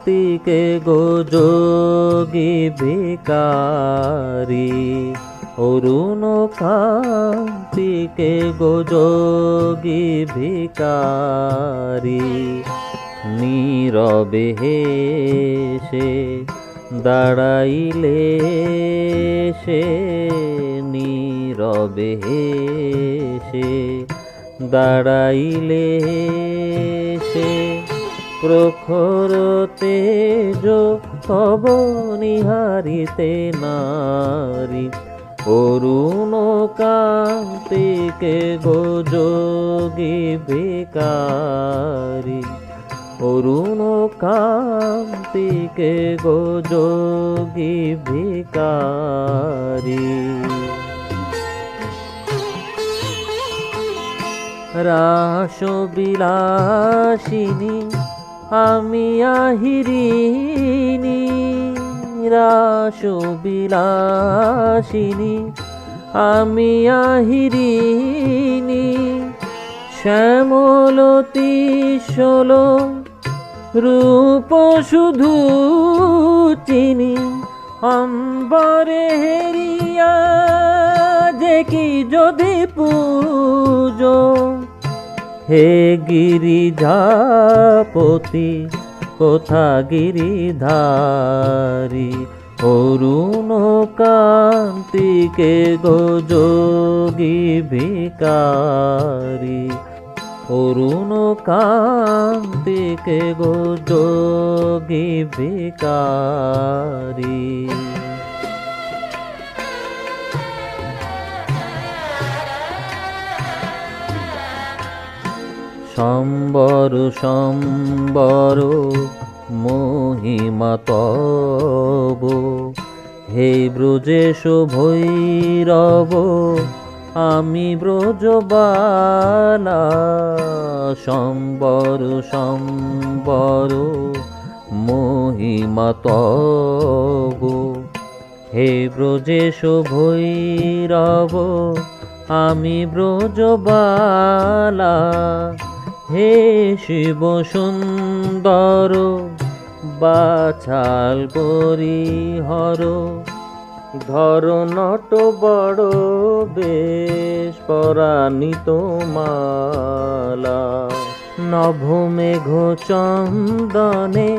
কান্তিকে গো যোগী ভিকারি, অরুণ কান্তিকে গো যোগী ভিকারি। নীরবে হেসে দাঁড়াইলে সে, নীরবে হেসে দাঁড়াইলে সে, প্রখর তেজ তব নিহারিতে নারী, অরুণ কান্তিকে গো যোগী ভিকারি, অরুণ কান্তিকে গো যোগী ভিকারি। রাসবিলাসিনী আমি আহিরিনী, রাসবিলাসিনী আমি আহিরিনী, শ্যামলতি ষোল রূপ শুধু চিনি, অম্বরে হেরিয়া যে কি যদি পূজো, হে গিরিজাপতি কোথা গিরিধারী, অরুণ কান্তিকে গো যোগী ভিকারি, অরুণ কান্তিকে গো যোগী ভিকারি। সম্বর সম্বর মহিমা তব, হে ব্রজেশ ভৈরব আমি ব্রজবালা, সম্বর সম্বর মহিমা তব, হে ব্রজেশ ভৈরব আমি ব্রজবালা, হে শিব সুন্দর বাছাল পরিহর, ধর নট বড় বেশ পরাণিত মালা, নভ মেঘ চন্দনে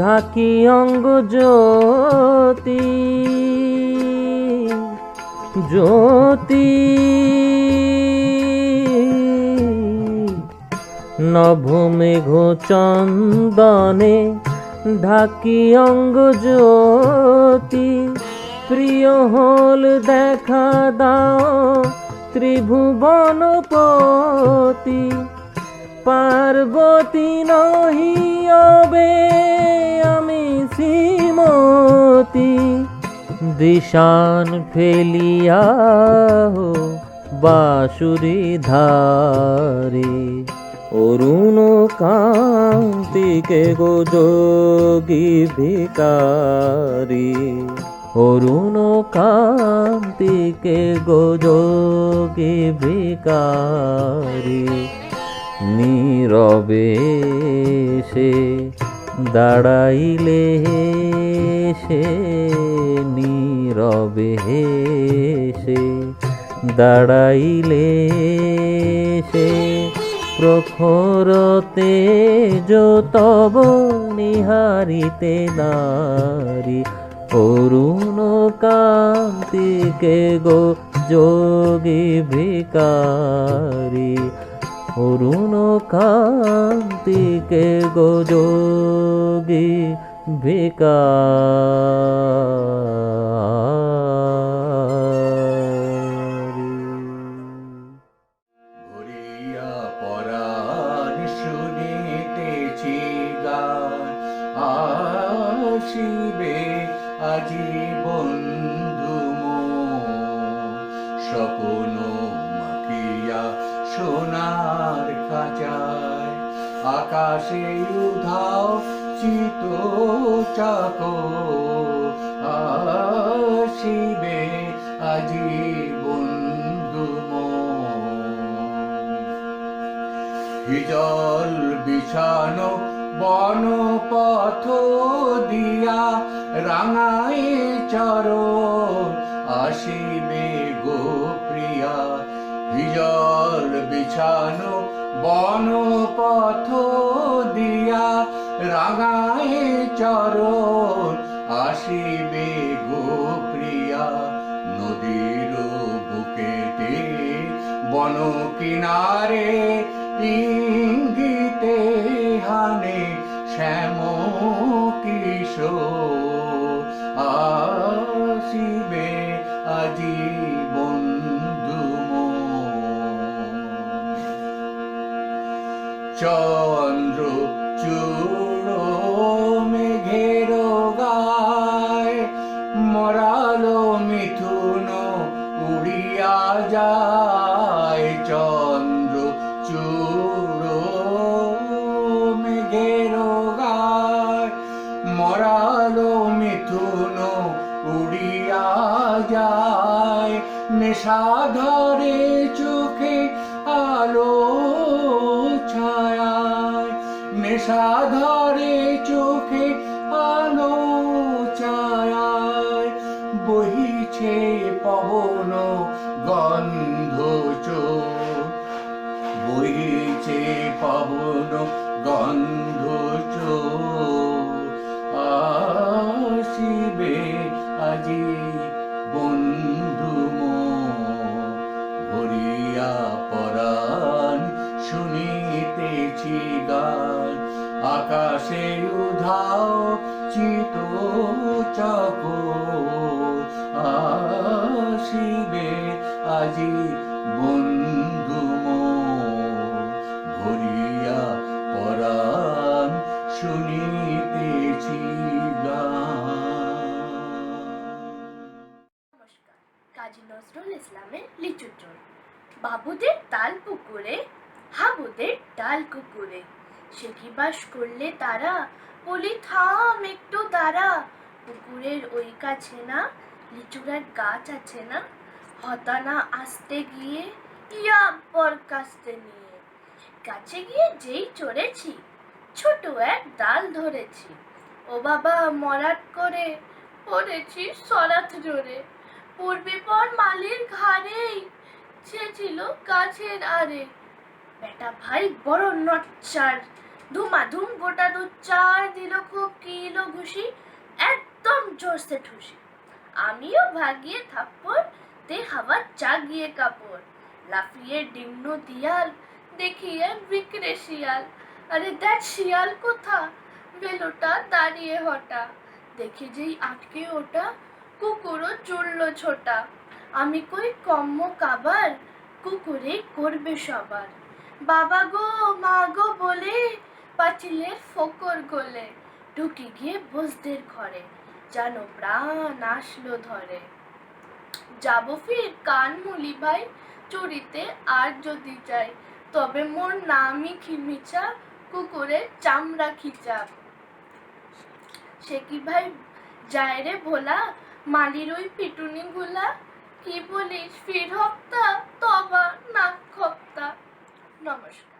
ঢাকি অঙ্গ জ্যোতি, জ্যোতি নভ মেঘ চন্দনে ঢাকি অঙ্গ জ্যোতি, প্রিয় হল দেখা দাও ত্রিভুবনপতি, পার্বতী নহিবে আমি শ্রীমতী, দিশান ফেলিয়া বাঁশুরি ধারে, অরুণ কান্তিকে গো যোগী ভিকারি, অরুণ কান্তিকে গো যোগী ভিকারি। নীরবে সে দাঁড়াইলে সে, নীরবে সে দাঁড়াইলে সে, প্রখর তেজ তব নিহারিতে নারী, অরুণ কান্তিকে গো যোগী ভিকারি, অরুণ কান্তিকে গো যোগী ভিকারি। ভরিয়া পরাণ শুনিতেছি গান, আসিবে আজি বন্ধু মোর, স্বপ্ন মাখিয়া সোনার খাঁচায়, আকাশে উধাও চিত চাকর, আসিবে আজি বন্ধু মোর। হিজল বিছানো বন পথ দিয়া রাঙায় চরণ আসিবে গো প্রিয়া হিজল বিছানো বন পথ দিয়া রাঙায় চরণ আসিবে গো প্রিয়া নদীর বুকেতে বন কিনারে ইঙ্গিতে হানে শ্যাম কিশোর আসিবে আজি বন্ধু চন্দ্র চূড় মেঘের গায় মরালো মিথুন উড়িয়া যায় চন্দ্র চূড় মেঘের গায় মরালো মিথুন উড়িয়া যায় নেশা ধরে চোখে আলো ছায়ায় নেশা ধরে চোখে আলো ছায়ায় বহিছে পবন গন্ধ চোখ বহিছে পবন গন্ধ চোখ আসিবে আজি বন্ধু ভরিয়া পরাণ শুনিতেছি গান আকাশে উধাও চিত চক আসিবে আজি বন্ধু ভরিয়া পরাণ শুনিতেছি গান। নমস্কার, কাজী নজরুল ইসলামের লিচুর চোর। বাবুদের তাল পুকুরে হাবুদের ডাল কুকুরে সে কি বাস করলে তারা বলি থাম একটু দাঁড়া পুকুরের ওই কাছে না লিচুরার গাছ আছে না হতানা আসতে গিয়ে ইয়া বর কাস্তে নিয়ে গাছে গিয়ে যেই চড়েছি ছোট এক ডাল ধরেছি ও বাবা মরাট করে পড়েছি সরাত জোরে পূর্বে পর মালির ঘাড়েই সে ছিল গাছের আরে বেটা ভাই বড় নচ্চার ধুমাধুম গোটা দু চার দিল খুব কিলো ঘুষি একদম জোরসে ঠুসি আমিও ভাগিয়ে থাপ্পড় তে হাওয়া জাগিয়ে কাপড় লাফিয়ে ডিন্ন দিয়াল দেখিয়ে বিক্রে শিয়াল আরে দেখ শিয়াল কোথা বেলোটা দাঁড়িয়ে হটা দেখে যেই আটকে ওটা কুকুরও চুড়ল ছোটা আমি কই কম্ম কাবার কুকুরে করবে সবার বাবা গো মা গো বলে পাঁচিলের ফোকর গলে ঢুকে গিয়ে বসদের ঘরে জানো প্রাণ আসলো ধরে যাবো ফির কান মুলি ভাই চুরিতে আর যদি যাই তবে মোর নামই খিমিচা কুকুরের চামড়া খিচা সে কি ভাই যায় রে ভোলা মালির ওই পিটুনি গুলা কি বলিস ফির হপ্তা তবা নাক খপ্তা। নমস্কার।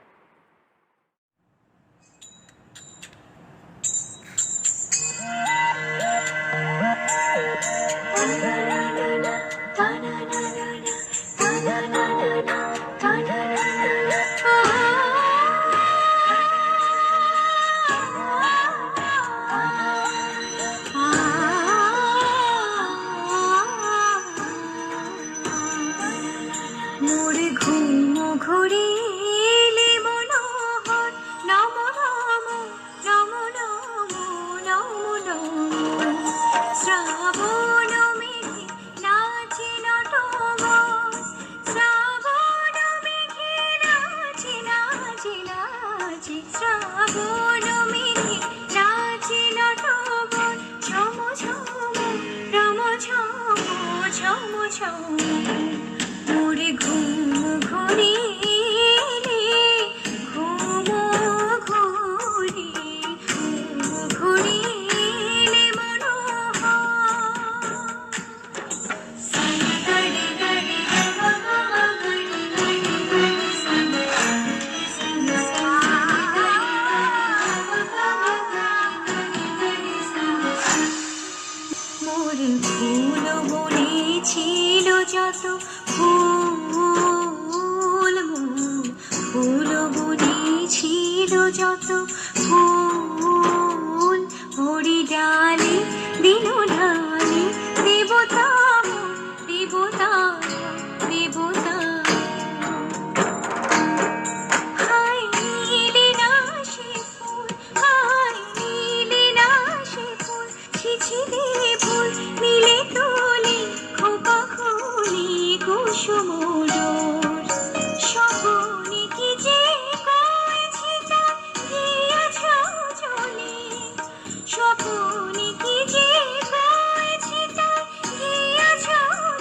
মনে কি যে কয়েছি তাই গিয়াছ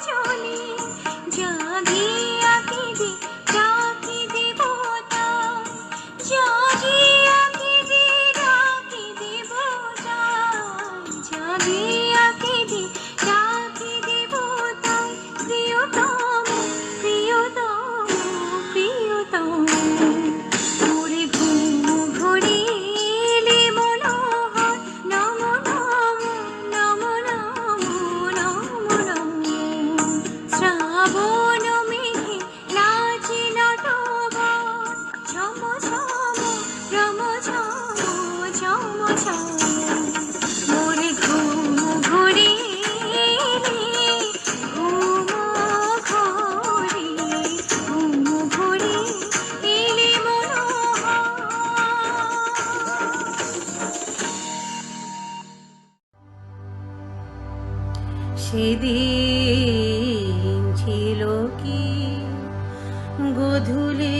চলে জাগিয়া কেঁদে ডাকি দেবতা জাগিয়া কেঁদে ডাকি দেবতা জাগিয়া কেঁদে ডাকি দেবতা প্রিয়তম প্রিয়তম প্রিয়তম ওরে ঘুম ঘুরিলে মনোহর নম নম নম নম নম নম শ্রাবণ মেঘে নাচে নটবর ঝম ঝম রম ঝম ঝম ঝম মোরে ঘুম ঘুরিলে ঘুম ঘরে ঘুম ঘরে এলে মনোহর সেদিন ছিল কি গোধূলি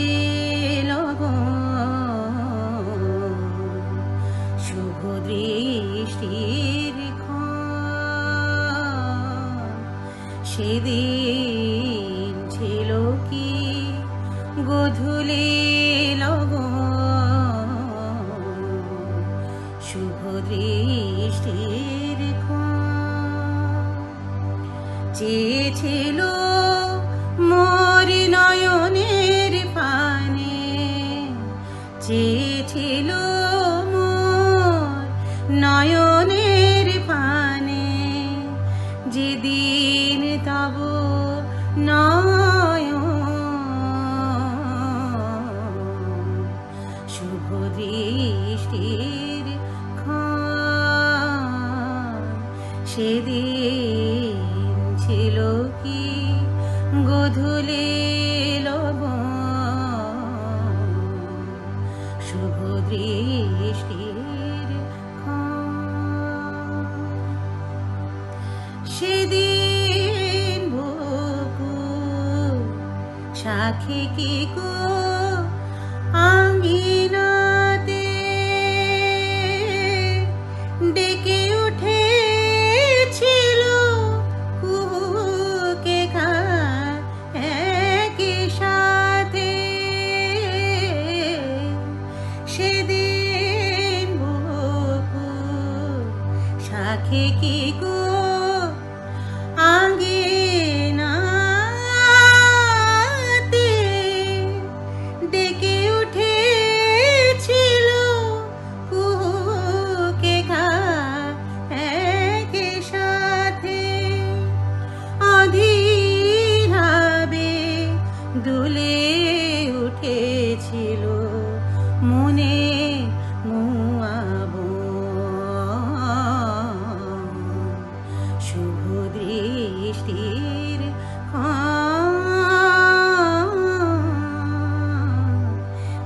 লগন শুভ দৃষ্টির ক্ষণ সেদিন ছিল কি গোধূলি লগন শুভ দৃষ্টির ক্ষণ চেয়েছিল মোর নয়নের পানে চেয়েছিল মোর নয়নের পানে যেদিন তব নয়ন শুভ দৃষ্টির ক্ষণ সেদিন ছিল কি গোধূলি লগন শুভ দৃষ্টির ক্ষণ সেদিন বকুল সাক্ষী কি গো আঙিনাতে ডেকে উঠেছিল কুহুকে ঘাট একই সাথে সেদিন বকুল সাক্ষী কি গো আঙিনাতে ডেকে উঠেছিল কুহুকে ঘাট একই সাথে অধীরভাবে দুলে উঠেছিল মনে মুয়াব শুভ দৃষ্টির ক্ষণ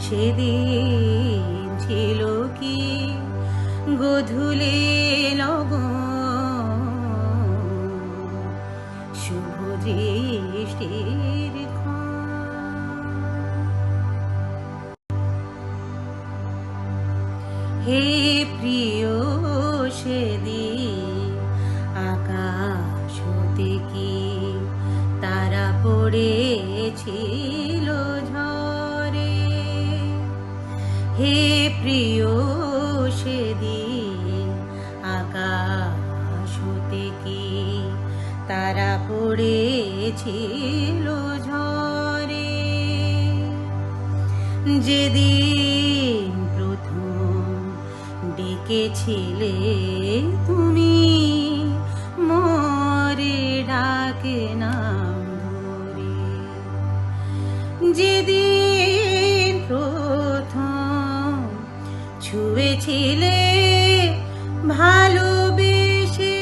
সেদিন ছিল কি গোধূলি লগন শুভ দৃষ্টির ক্ষণ হে প্রিয় সেদিন আকাশ হতে কি তারা পড়েছিল ঝরে হে প্রিয় সেদিন আকাশ হতে কি তারা পড়েছিল ঝরে যেদিন প্রথম ডেকেছিলে তুমি মোরে ডাকে নাম ধরে যেদিন প্রথম ছুঁয়েছিলে ভালোবেসে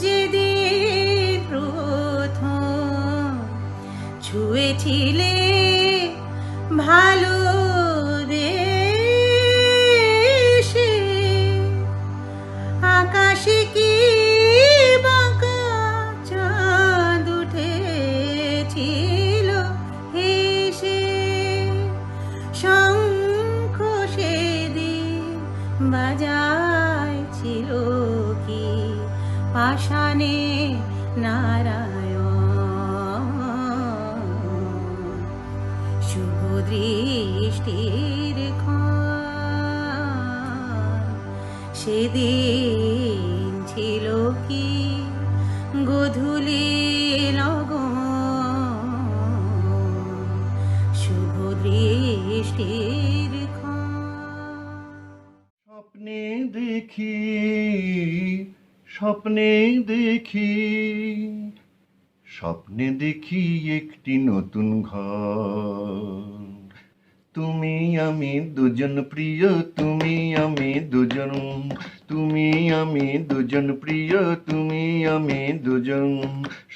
যেদিন প্রথম ছুঁয়েছিলে পাষাণে নারায়ণ শুভ দৃষ্টির ক্ষণ সেদিন ছিল কি গোধূলি লগন শুভ দৃষ্টির ক্ষণ স্বপ্নে দেখি স্বপ্নে দেখি স্বপ্নে দেখি একটি নতুন ঘর তুমি আমি দুজন প্রিয় তুমি আমি দুজন তুমি আমি দুজন প্রিয় তুমি আমি দুজন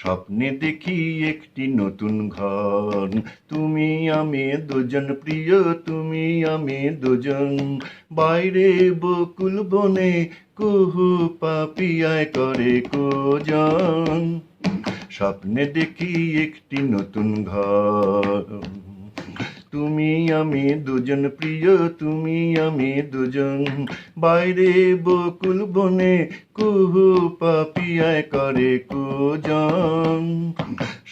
স্বপ্নে দেখি একটি নতুন ঘর তুমি আমি দুজন প্রিয় তুমি আমি দুজন বাইরে বকুল বনে কুহু পাপিয়ায় করে কোজন স্বপ্নে দেখি একটি নতুন ঘর তুমি আমি দুজন প্রিয় তুমি আমি দুজন বাইরে বকুল বনে কুহু পাপিয়ায় করে কোজন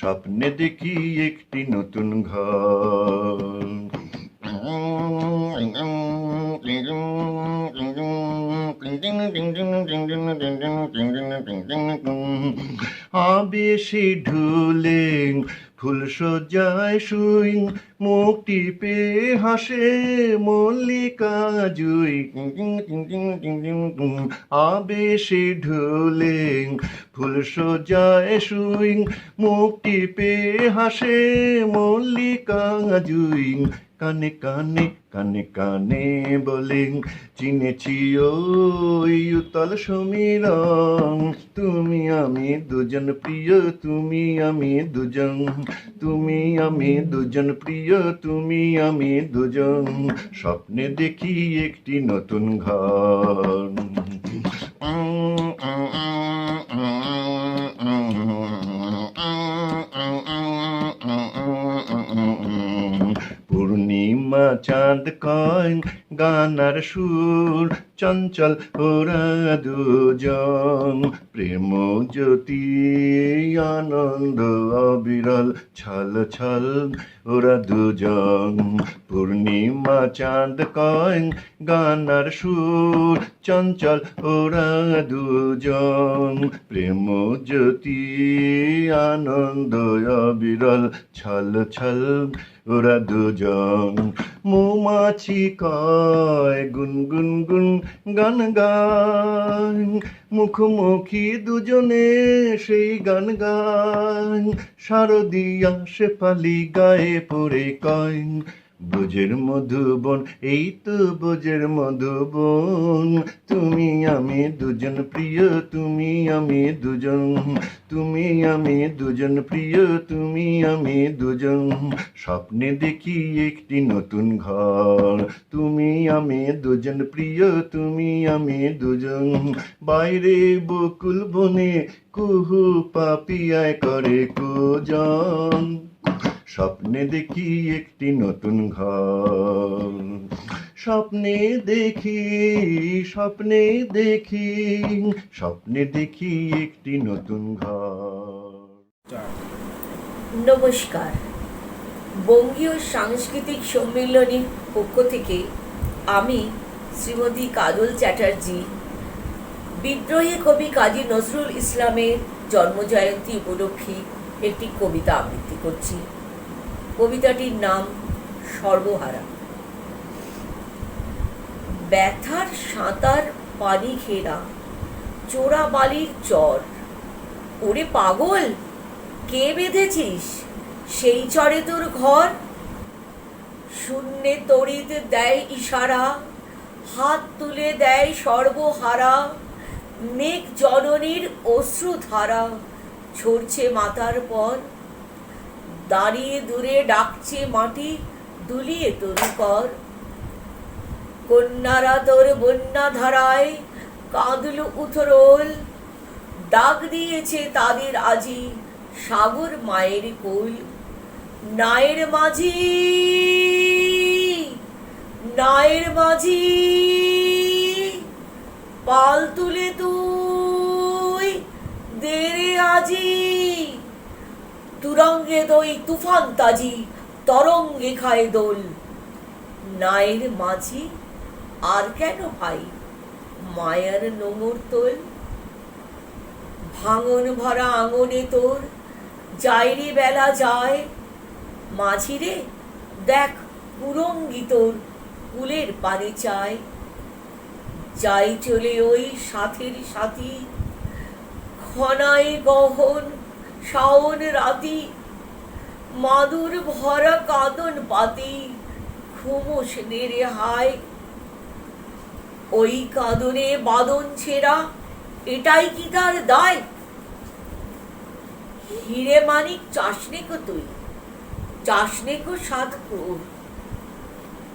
স্বপ্নে দেখি একটি নতুন ঘর আবেশে ঢুলে ফুল সজ্জায় শুই মুখ টিপে হাসে মল্লিকা জুই আবেশে ঢুলে ফুল সজ্জায় শুই মুখ টিপে হাসে মল্লিকা জুই কানে কানে কানে কানে বলে চিনেছি ওই উতল সমীরণ তুমি আমি দুজন প্রিয় তুমি আমি দুজন তুমি আমি দুজন প্রিয় তুমি আমি দুজন স্বপ্নে দেখি একটি নতুন ঘর পূর্ণিমা চাঁদ কয় গানার সুর চঞ্চল ওরা দুজন প্রেম জ্যোতি আনন্দ অবিরল ছল ছল ওরা দুজন পূর্ণিমা চাঁদ কয় গানার সুর চঞ্চল ওরা দুজন প্রেম জ্যোতি আনন্দ অবিরল ছল ছল ওরা দুজন মৌমাছি কয় গুন গুন গুন গান গায় মুখোমুখি দুজনে সেই গান গায় শারদিয়া শেফালি গায়ে পড়ে কয় ব্রজের মধুবন এই তো ব্রজের মধুবন তুমি আমি দুজন প্রিয় তুমি আমি দুজন তুমি আমি দুজন প্রিয় তুমি আমি দুজন স্বপ্নে দেখি একটি নতুন ঘর তুমি আমি দুজন প্রিয় তুমি আমি দুজন বাইরে বকুল বনে কুহু পাপিয়ায় করে কোজন স্বপ্নে দেখি একটি নতুন ঘর স্বপ্নে দেখি স্বপ্নে দেখি স্বপ্নে দেখি একটি নতুন ঘর নমস্কার। বঙ্গীয় সাংস্কৃতিক সম্মিলনীর পক্ষ থেকে আমি শ্রীমতী কাজল চ্যাটার্জি বিদ্রোহী কবি কাজী নজরুল ইসলামের জন্মজয়ন্তী উপলক্ষে একটি কবিতা আবৃত্তি করছি। কবিতাটির নাম সর্বহারা। ব্যথার সাঁতার পানি ঘেরা চোরা বালির চর, ওরে পাগল কে বেঁধেছিস সেই চরে তোর ঘর? শূন্যে তড়িৎ দেয় ইশারা, হাত তুলে দেয় সর্বহারা, মেঘ জননীর অশ্রুধারা ঝরছে মাথার পর। দাঁড়িয়ে দূরে ডাকছে মাটি দুলিয়ে তরু কর। কন্যারা তোর বন্যা ধারায় কাঁদল উথরোল, ডাক দিয়েছে তাদের আজি সাগর মায়ের কোল। নায়ের মাঝি নায়ের মাঝি পাল তুলে তুই আজি তুরঙ্গে দই তুফান তাজি তরঙ্গে খায় দোল নায়ের মাঝি আর কেন ভাই মায়ার নোঙর তোল ভাঙন ভরা আঙনে তোর যাইরে বেলা যায় মাঝিরে দেখ কুরঙ্গি তোর কুলের পানে চায় যাই চলে ওই সাথের সাথী খনায় গহন শাওন রাতি মাদুর ভরা কাঁদন পাতি খুমুস নেড়ে হায় ওই কাঁদনে বাদন ছেঁড়া এটাই কি তার দায় হিরে মানিক চাষনে কো তুই চাষনে কো সাত ক্রোড়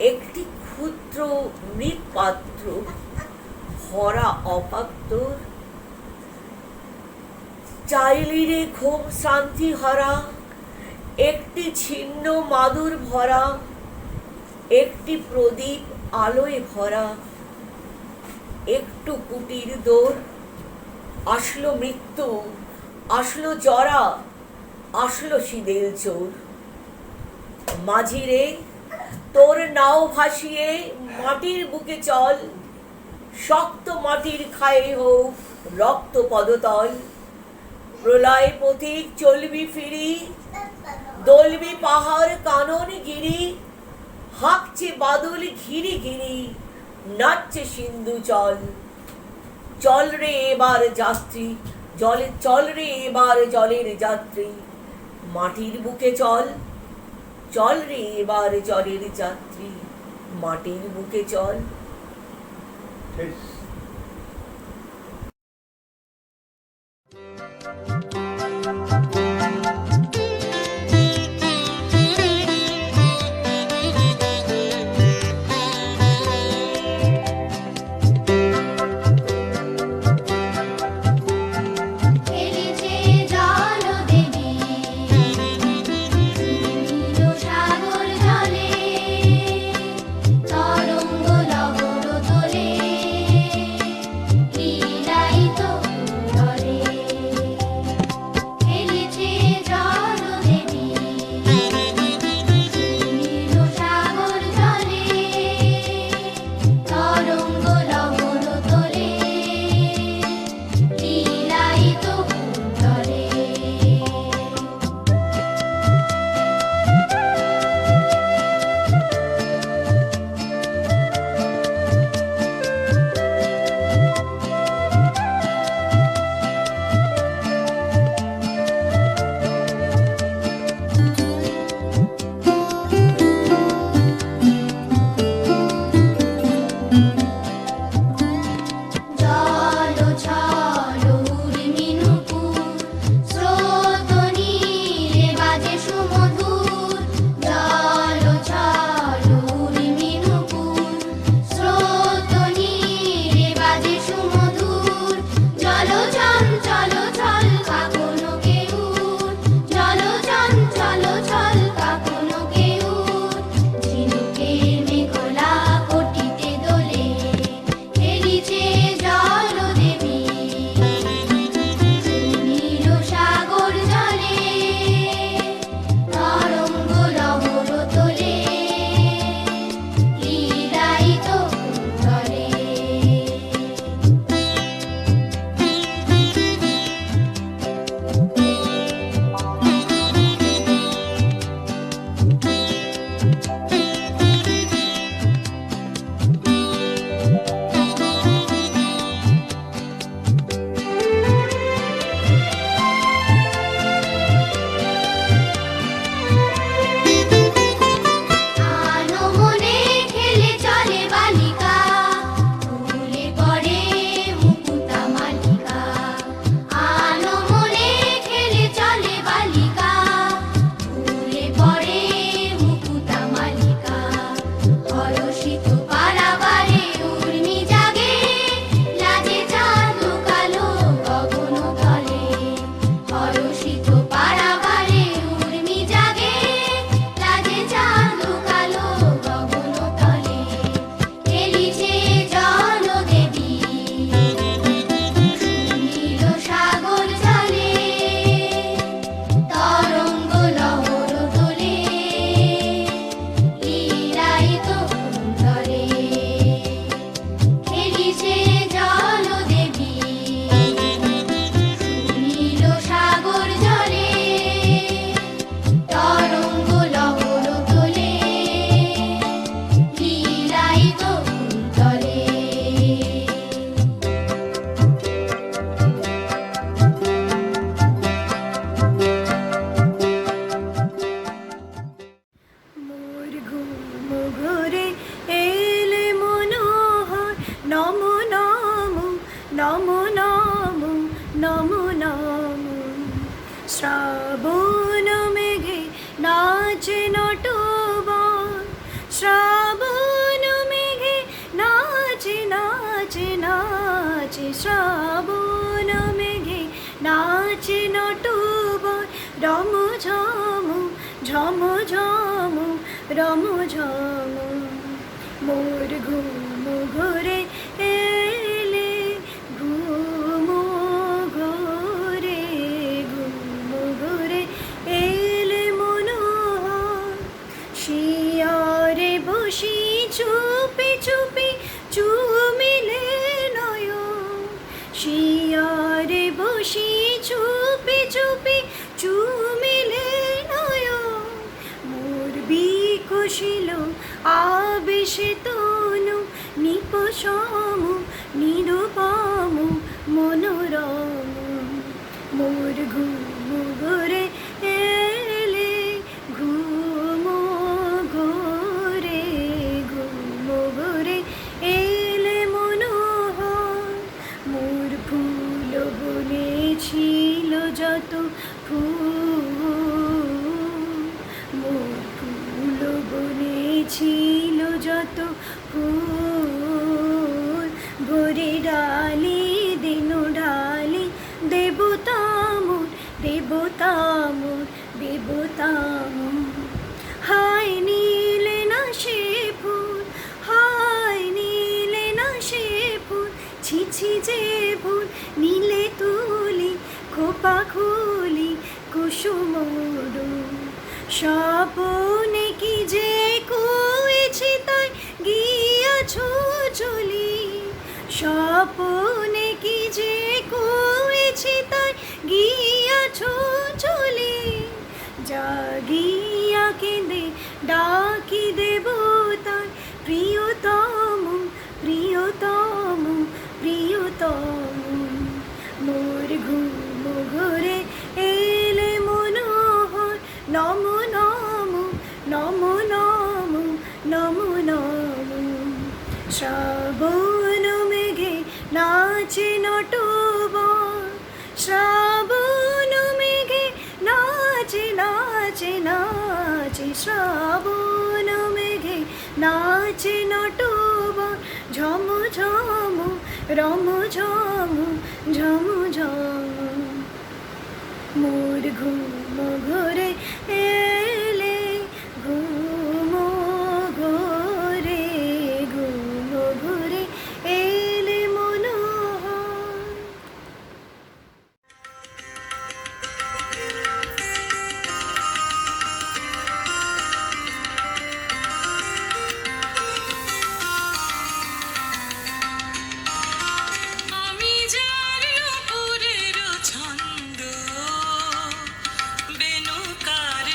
একটি ক্ষুদ্র মৃৎপাত্র ভরা অপাত্তর চাইলি রে ঘুম শান্তি হারা একটি ছিন্ন মাদুর ভরা একটি প্রদীপ আলোয় ভরা একটু কুটির দোর আসলো মৃত্যু আসলো জরা আসলো শীতের চোর মাঝিরে তোর নাও ভাসিয়ে মাটির বুকে চল শক্ত মাটির খায়ে হোক রক্ত পদতল প্রলয় পথিক চলবি ফিরি দলবি পাহাড় কানন গিরি হাঁকছে বাদল ঘিরি ঘিরি নাচছে সিন্ধু চল চল রে এবার যাত্রী জলে চল রে এবার জলের যাত্রী মাটির বুকে চল চল রে এবার জলের যাত্রী মাটির বুকে চল। খেলেছে জল দেবী নীল সাগর জলে তরঙ্গ লহর তোলে রমঝম মোর ঘুম ঘুরে এলে ঘুম ঘুরে এলে মনোহর শিয়ারে বসি চুপি চুপি চুমিলে নয়ন শিয়ারে বসি চুপি চুপি চুমিলে নয়ন মোর বিকশিল আবেশে তনু নিপসম নিরুপম মনোরম মোর ঘুম ঘুরে এলে ঘুম ঘুরে এলে মনোহর মোর ফুল বনে ছিল যত ফুল মোর ফুল বনে ছিল যত ফুল ভরে ডালি দিনু ডালি দেবতামুর দেবতামুর দেবতামুর হায় নীলে না সে ফুল হায় নীলে না সে ফুল ছিছি যে ফুল নীলে তুলি খোপা খুলি কুসুমর স্বপনে কি যে কয়েছি তাই গিয়াছ চলি স্বপনে কি যে কয়েছি তাই গিয়াছ চলি জাগিয়া কেঁদে ডাকি দেবতার প্রিয়তম প্রিয়তম প্রিয়তম মোর ঘুম ঘুরে এলে মনোহর নম নম নম নম নম নম শ্রাবণ মেঘে নাচে নটবর শ্রাবণ মেঘে নাচে নাচে নাচে শ্রাবণ মেঘে নাচে নটবর ঝম ঝম রম ঝম ঝম ঝম মোর ঘুম ঘুরে এলে ঘুম ঘুরে এলে মনোহর আমি যার উপরের ছন্দ বেনুকার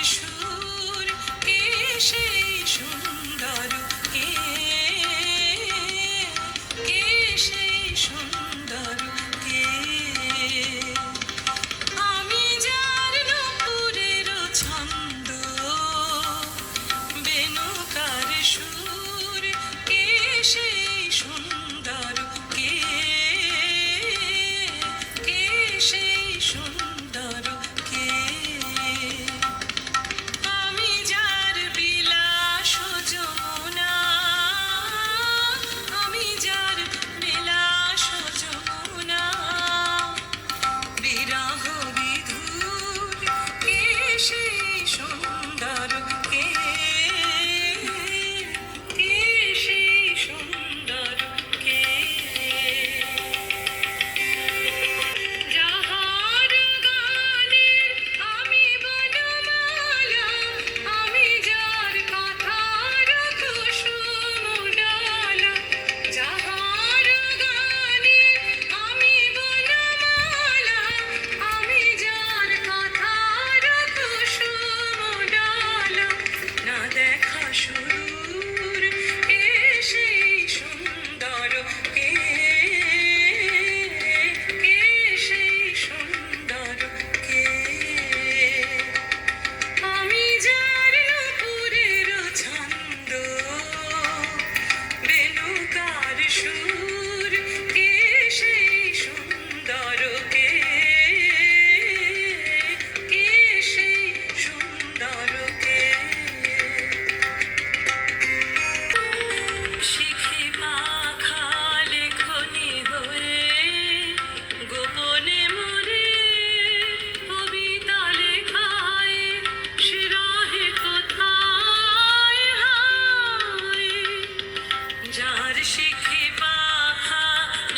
শিখি পাখা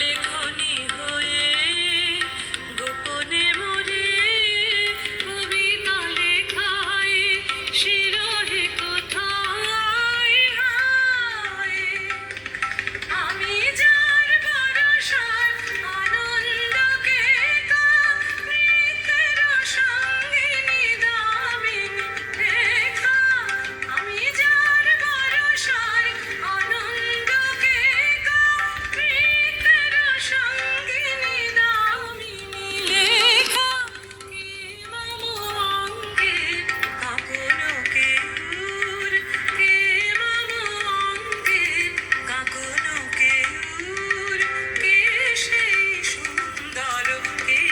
লেখনি হয়ে গোপনে মরে কবিতা লেখায় শিরোহে কোথায় হায় আমি যার ভরসায় আনন্দকে মৃতের সঙ্গিনী দামিনী রেখা আমি যার ভরসায় আনন্দকে মৃতের সঙ্গিনী দামিনী লেখা কে মামু অঙ্গে কাঁকনো কেউর কে মামু অঙ্গে কাঁকনো কেউর কে সেই সুন্দর কে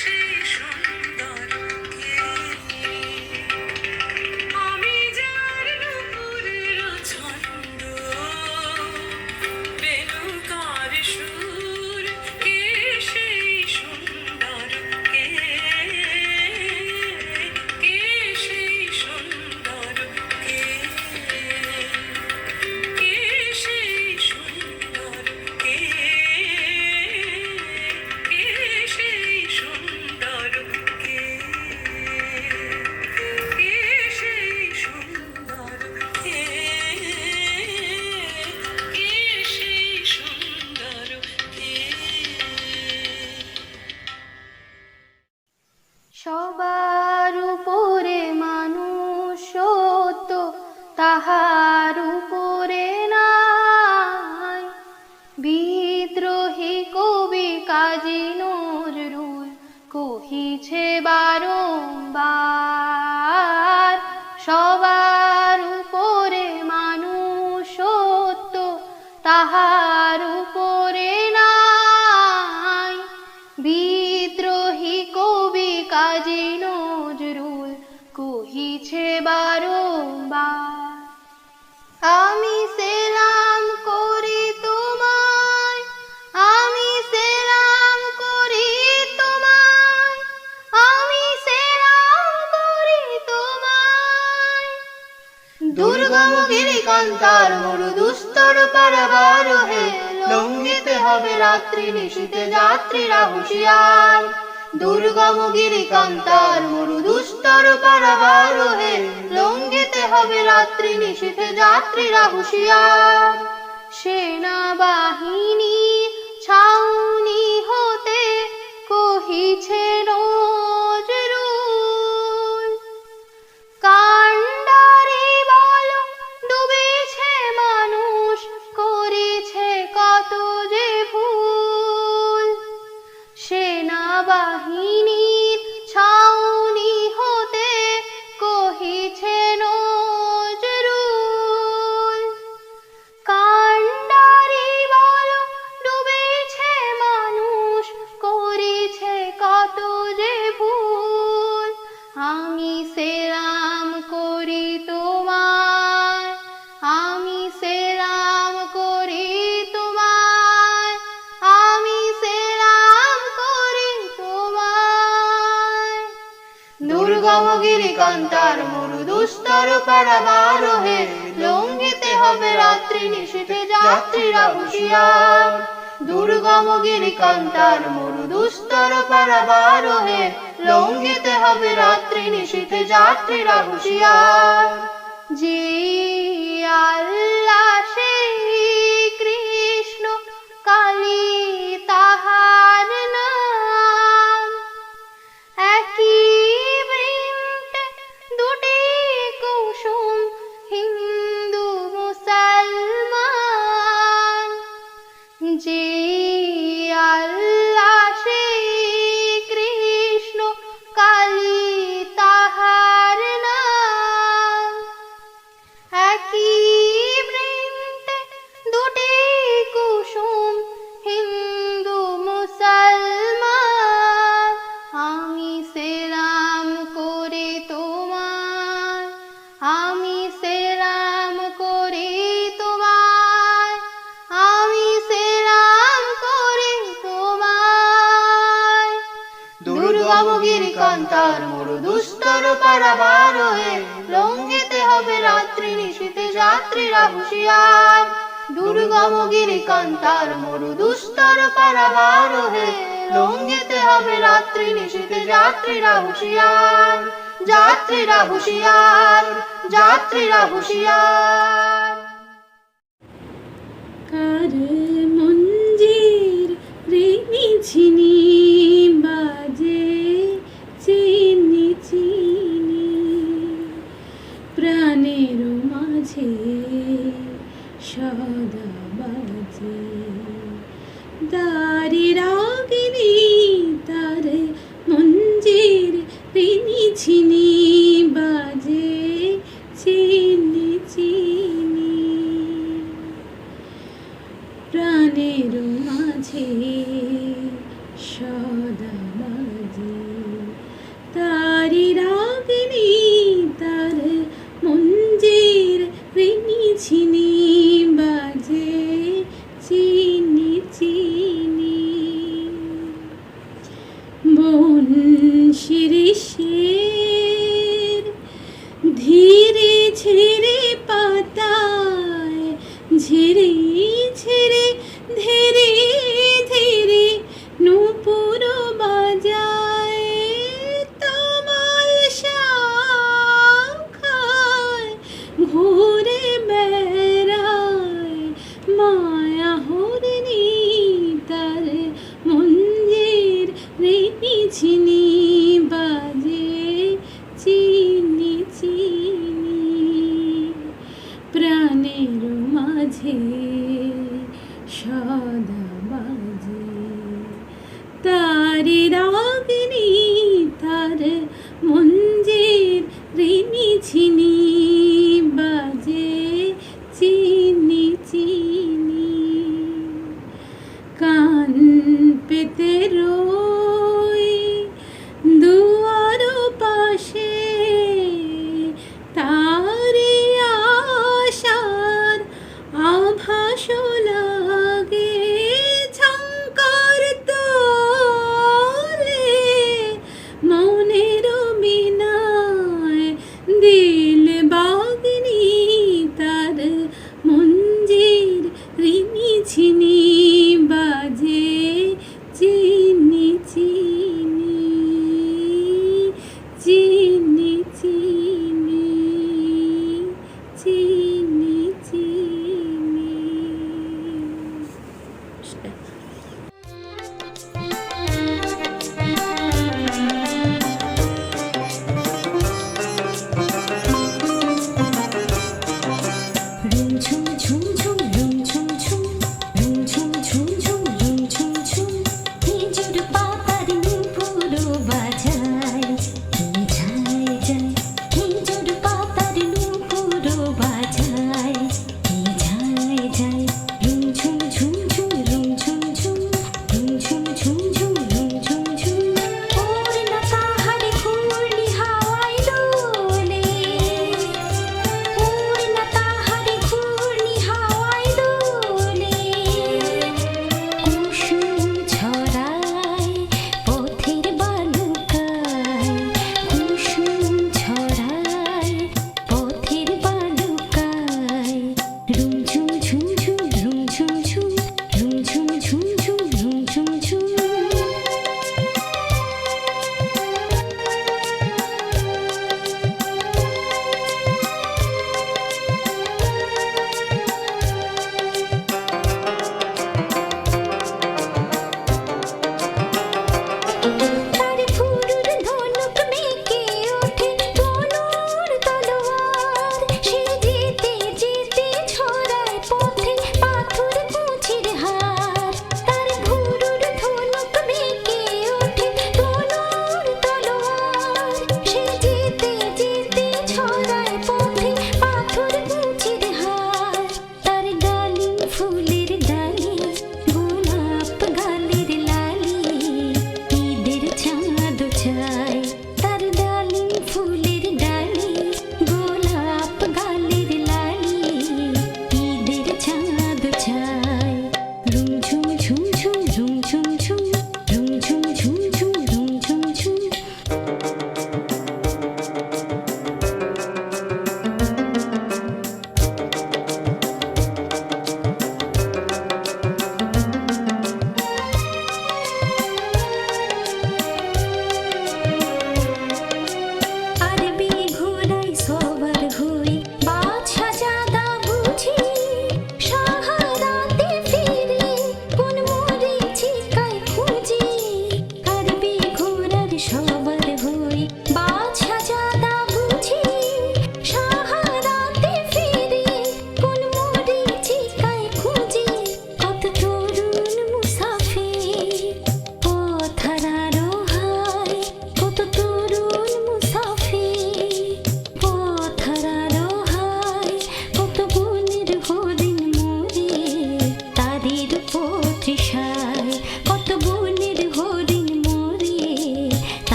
সেই সুন্দর কে আমি যার নুপুরের ছন্দ বেণুকার সুর কে সেই সুন্দর কে সেই সুন্দর কে সেই সুন্দর কে সেই সুন্দর কে সেই সুন্দর কে সেই সুন্দর কে সবার উপরে মানুষ সত্য, তাহার উপরে নাই। বিদ্রোহী কবি কাজী নজরুল কহিছে বারংবার, সবার উপরে মানুষ সত্য, তাহার উপরে নাই। বিদ্রোহী কবি কাজী নজরুল কহিছে বারংবার। আমি সেলাম করি তোমায়, আমি সেলাম করি তোমায়, আমি সেলাম করি তোমায়। দুর্গম গিরিকান্তার মরু দুস্তর পারাবার হে, লঙ্ঘিতে হবে রাত্রি নিশীথে যাত্রীরা হুঁশিয়ার। দুর্গম গিরিকান্তার মরু দুস্তর পারাবার হে, লঙ্ঘিতে হবে রাত্রি নিশীথে যাত্রীরা হুঁশিয়ার। সেনাবাহিনী ছাউনি হতে কহিছে নজরুল, কাণ্ডারি বল ডুবেছে মানুষ, করেছে কত যে ভুল। সেনাবাহিনীর ছাউনি হতে কহিছে নজরুল, কাণ্ডারি বল ডুবেছে মানুষ, করেছে কত যে ভুল। আমি সেলাম করি তোমায়, আমি সেলাম করি তোমায়, আমি সেলাম করি তোমায়। দুর্গম গিরিকান্তার মরু দুস্তর পারাবার হে, লঙ্ঘিতে হবে রাত্রি নিশীথে যাত্রীরা হুঁশিয়ার। দুর্গম গিরিকান্তার মরু দুস্তর পারাবার হে, লঙ্ঘিতে হবে রাত্রি নিশীথে যাত্রীরা হুঁশিয়ার। যে আল্লাহ সেই কৃষ্ণ কালী তাহার নাম, একই বৃন্তে দুটি কুসুম হিন্দু মুসলমান। যে আল্লাহ সেই কৃষ্ণ কালী তাহার নাম, একই বৃন্তে দুটি কুসুম হিন্দু মুসলমান। আমি সেলাম করি তোমায়, আমি সেলাম করি তোমায়, আমি সেলাম করি তোমায়। দুর্গম গিরিকান্তার মরু দুস্তর পারাবার হে, লঙ্ঘিতে হবে রাত্রি নিশীথে যাত্রীরা হুঁশিয়ার দুর্গম গিরিকান্তার মরু দুস্তর পারাবার হে লঙ্ঘিতে হবে রাত্রি নিশীথে যাত্রীরা হুঁশিয়ার যাত্রীরা হুঁশিয়ার যাত্রীরা হুঁশিয়ার কার মঞ্জির রেনি ছিনি বাজে চিনি চিনি প্রাণের মাঝে সদা বাজে দারি রাগিনী তার মঞ্জির রেনি ছিনি বাজে চিনি চিনি প্রাণের মাঝে সদা বাজে তারি রাগিনী তার মঞ্জির রেনি ছিনি বাজে চিনি চিনি বন শিরিষের ধীরে ঝেড়ে পাতায় ঝেড়ে ঝেড়ে ধীরে ধীরে নূপুর বাজায় তমাল শাখায় ঘুরে বেড়ায় মায়া হরিণী তার মঞ্জির রেনি ছিনি বাজে চিনি চিনি প্রাণের মাঝে সদা বাজে তারি রাগিনী তার মঞ্জির রেনি ছিনি বাজে চিনি চিনি কান পেতে রই দুয়ার পাশে তারে আশার আভাস লাগে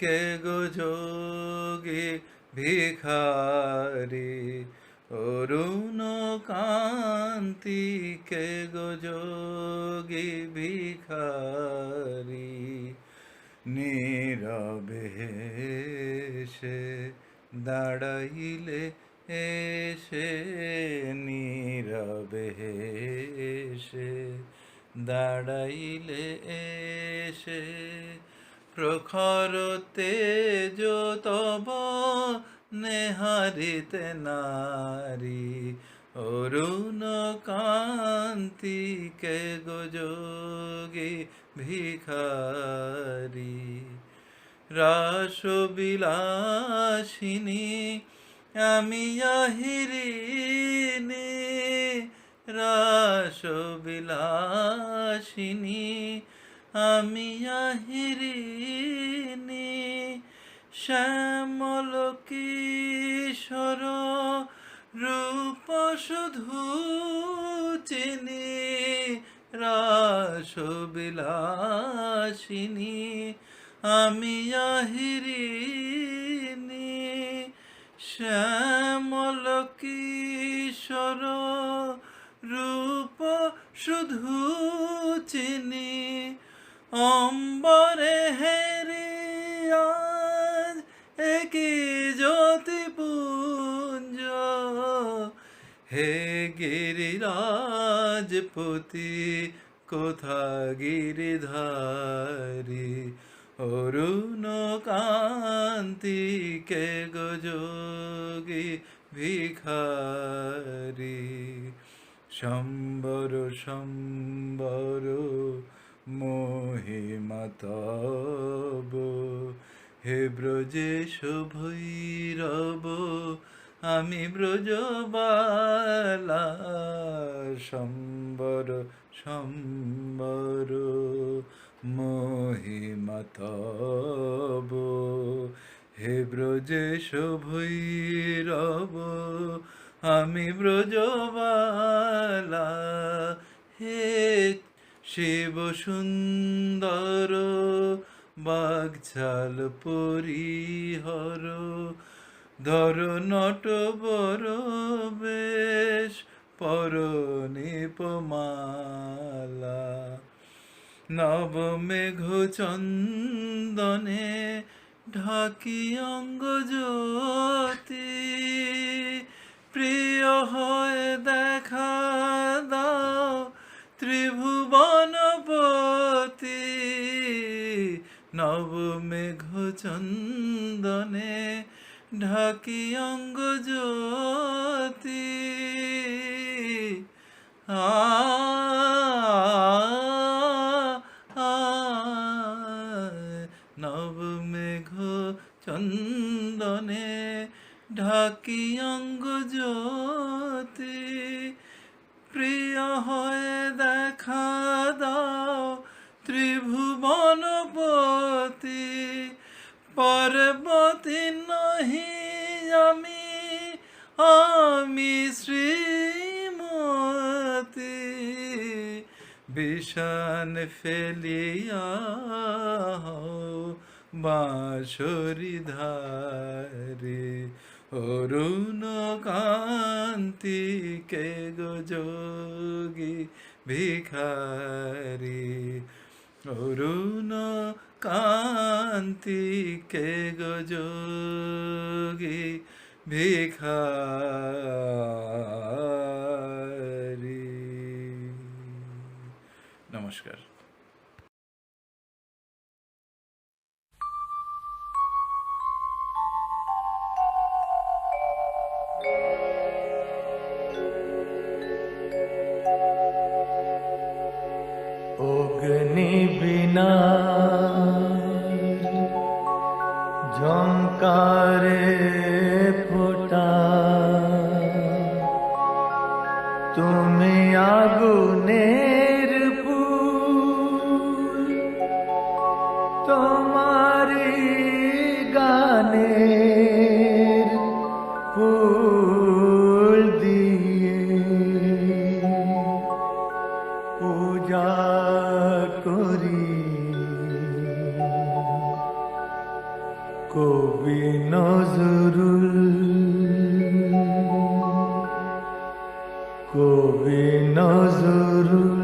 কে গো যোগী ভিখারি, অরুণ কান্তি কে গো যোগী ভিখারি। নীরবে সে দাঁড়াইলে এসে, নীরবে সে দাঁড়াইলে এসে, প্রখর তেজ তব নেহারিতে নারী, অরুণ কান্তি কে গো যোগী ভিখারি। রাসবিলাসিনী আমি আহিরিনী, রাসবিলাসিনী আমি আহিরিনী। শ্যামল কিশোর রূপ শুধু চিনি, রাসবিলাসিনী আমি আহিরিনী। শ্যামল কিশোর রূপ শুধু চিনি, অম্বরে হেরি আজ একই জ্যোতিপুঞ্জ। হে গিরিরাজপতি কোথা গিরিধারী, অরুণ কান্তি কে গো যোগী ভিখারি। শম্বর শম্বর মহিমা তব, হে ব্রজেশ ভৈরব আমি ব্রজবালা। শম্বর শম্বর মহিমা তব, হে ব্রজেশ ভৈরব আমি ব্রজবালা। হে শিব সুন্দর বাগছাল পরিহর, ধর নটবর বেশ পরনিপমালা। নবমেঘ চন্দনে ঢাকি অঙ্গ জ্যোতি, প্রিয় হয়ে দেখা দাও ত্রিভুবনপতি। নবমেঘ চন্দনে ঢাকি অঙ্গ জ্যোতি, নবমেঘ চন্দনে ঢাকি অঙ্গ জ্যোতি। প্রিয় হয়ে দেখা দাও ত্রিভুবনপতি। পর্বতী নহি আমি শ্রীমতী, বিষান ফেলিয়া বাঁশরি ধারে, অরুণ কান্তি কে গো যোগী ভিখারি। অরুণ কান্তি কে গো যোগী ভিখারি। নমস্কার। অগ্নি বিনা ঝঙ্কারে ফোটা, তুমি আগুনের ফুল, তোমারি গানের ফুল দিয়ে পূজা করি। কবি নজরুল, কবি নজরুল।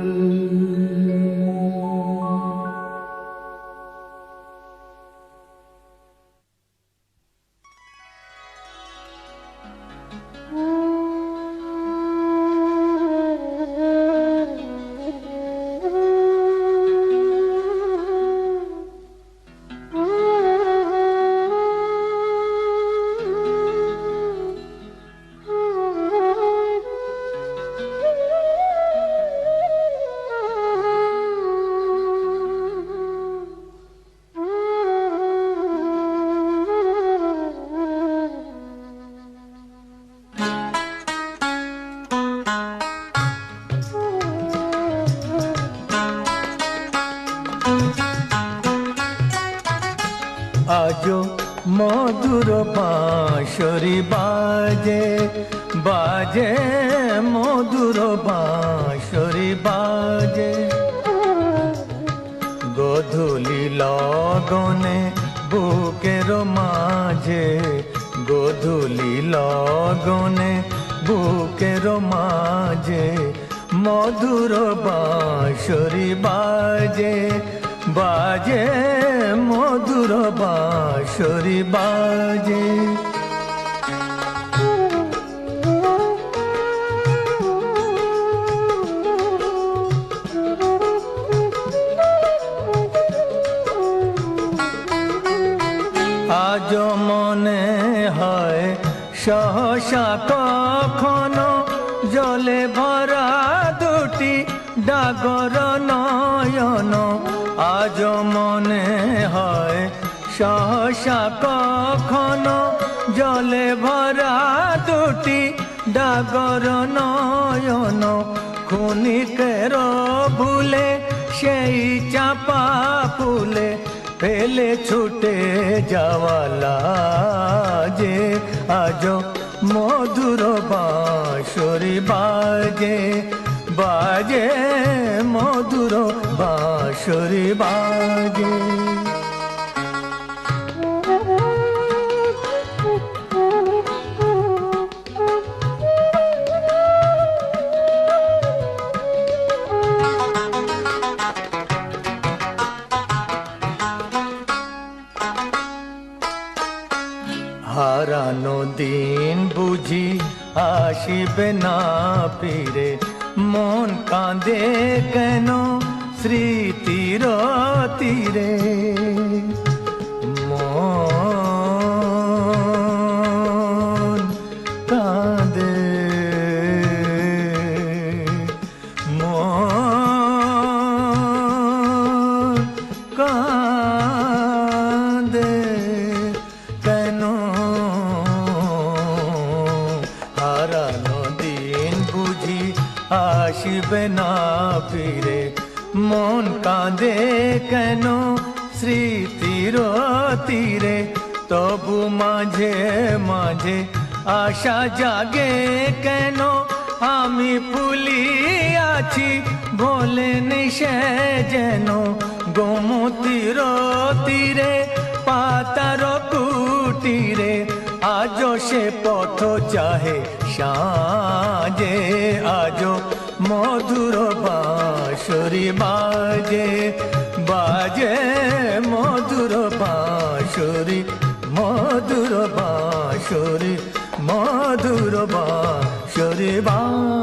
আজো মধুর বাঁশরি বাজে, বাজে মধুর বাঁশরি বাজে। গধূলি লগনে বুকের মাঝে, গধূলি লগনে বুকের মাঝে মধুর বাঁশরি বাজে, বাজে মধুর বাঁশরি বাজে। আজ মনে হয় সহসা কখনো জলে ভরা দুটি ডাগর নয়ন। আজ মনে হয় সহসা কখনো জলে ভরা দুটি ডাগর নয়ন। ক্ষণিকের ভুলে সেই চাপা ফুলে ফেলে ছুটে যাওয়ালা যে আজ মধুর বাঁশরি বাজে, বাজে মধুর বাঁশরি বাজে। হারানো দিন বুঝি আসিবে না ফিরে, মন কাঁদে কেন স্মৃতির তীরে। মন কাঁদে, মন কাঁদে কেন। হারানো দিন বুঝি আসিবে না ফিরে, মন কাঁদে কেন স্মৃতির তীরে। তবু মাঝে মাঝে আশা জাগে কেন, আমি ফুলিয়াছি ভোলেনি সে যেন। গোমতীর তীরে পাতার কুটিরে আজ সে পথ চাহে সাজে। আজ মধুর বাঁশরি বাজে, বাজে মধুর বাঁশরি, মধুর বাঁশরি, মধুর বাঁশরি বাজে।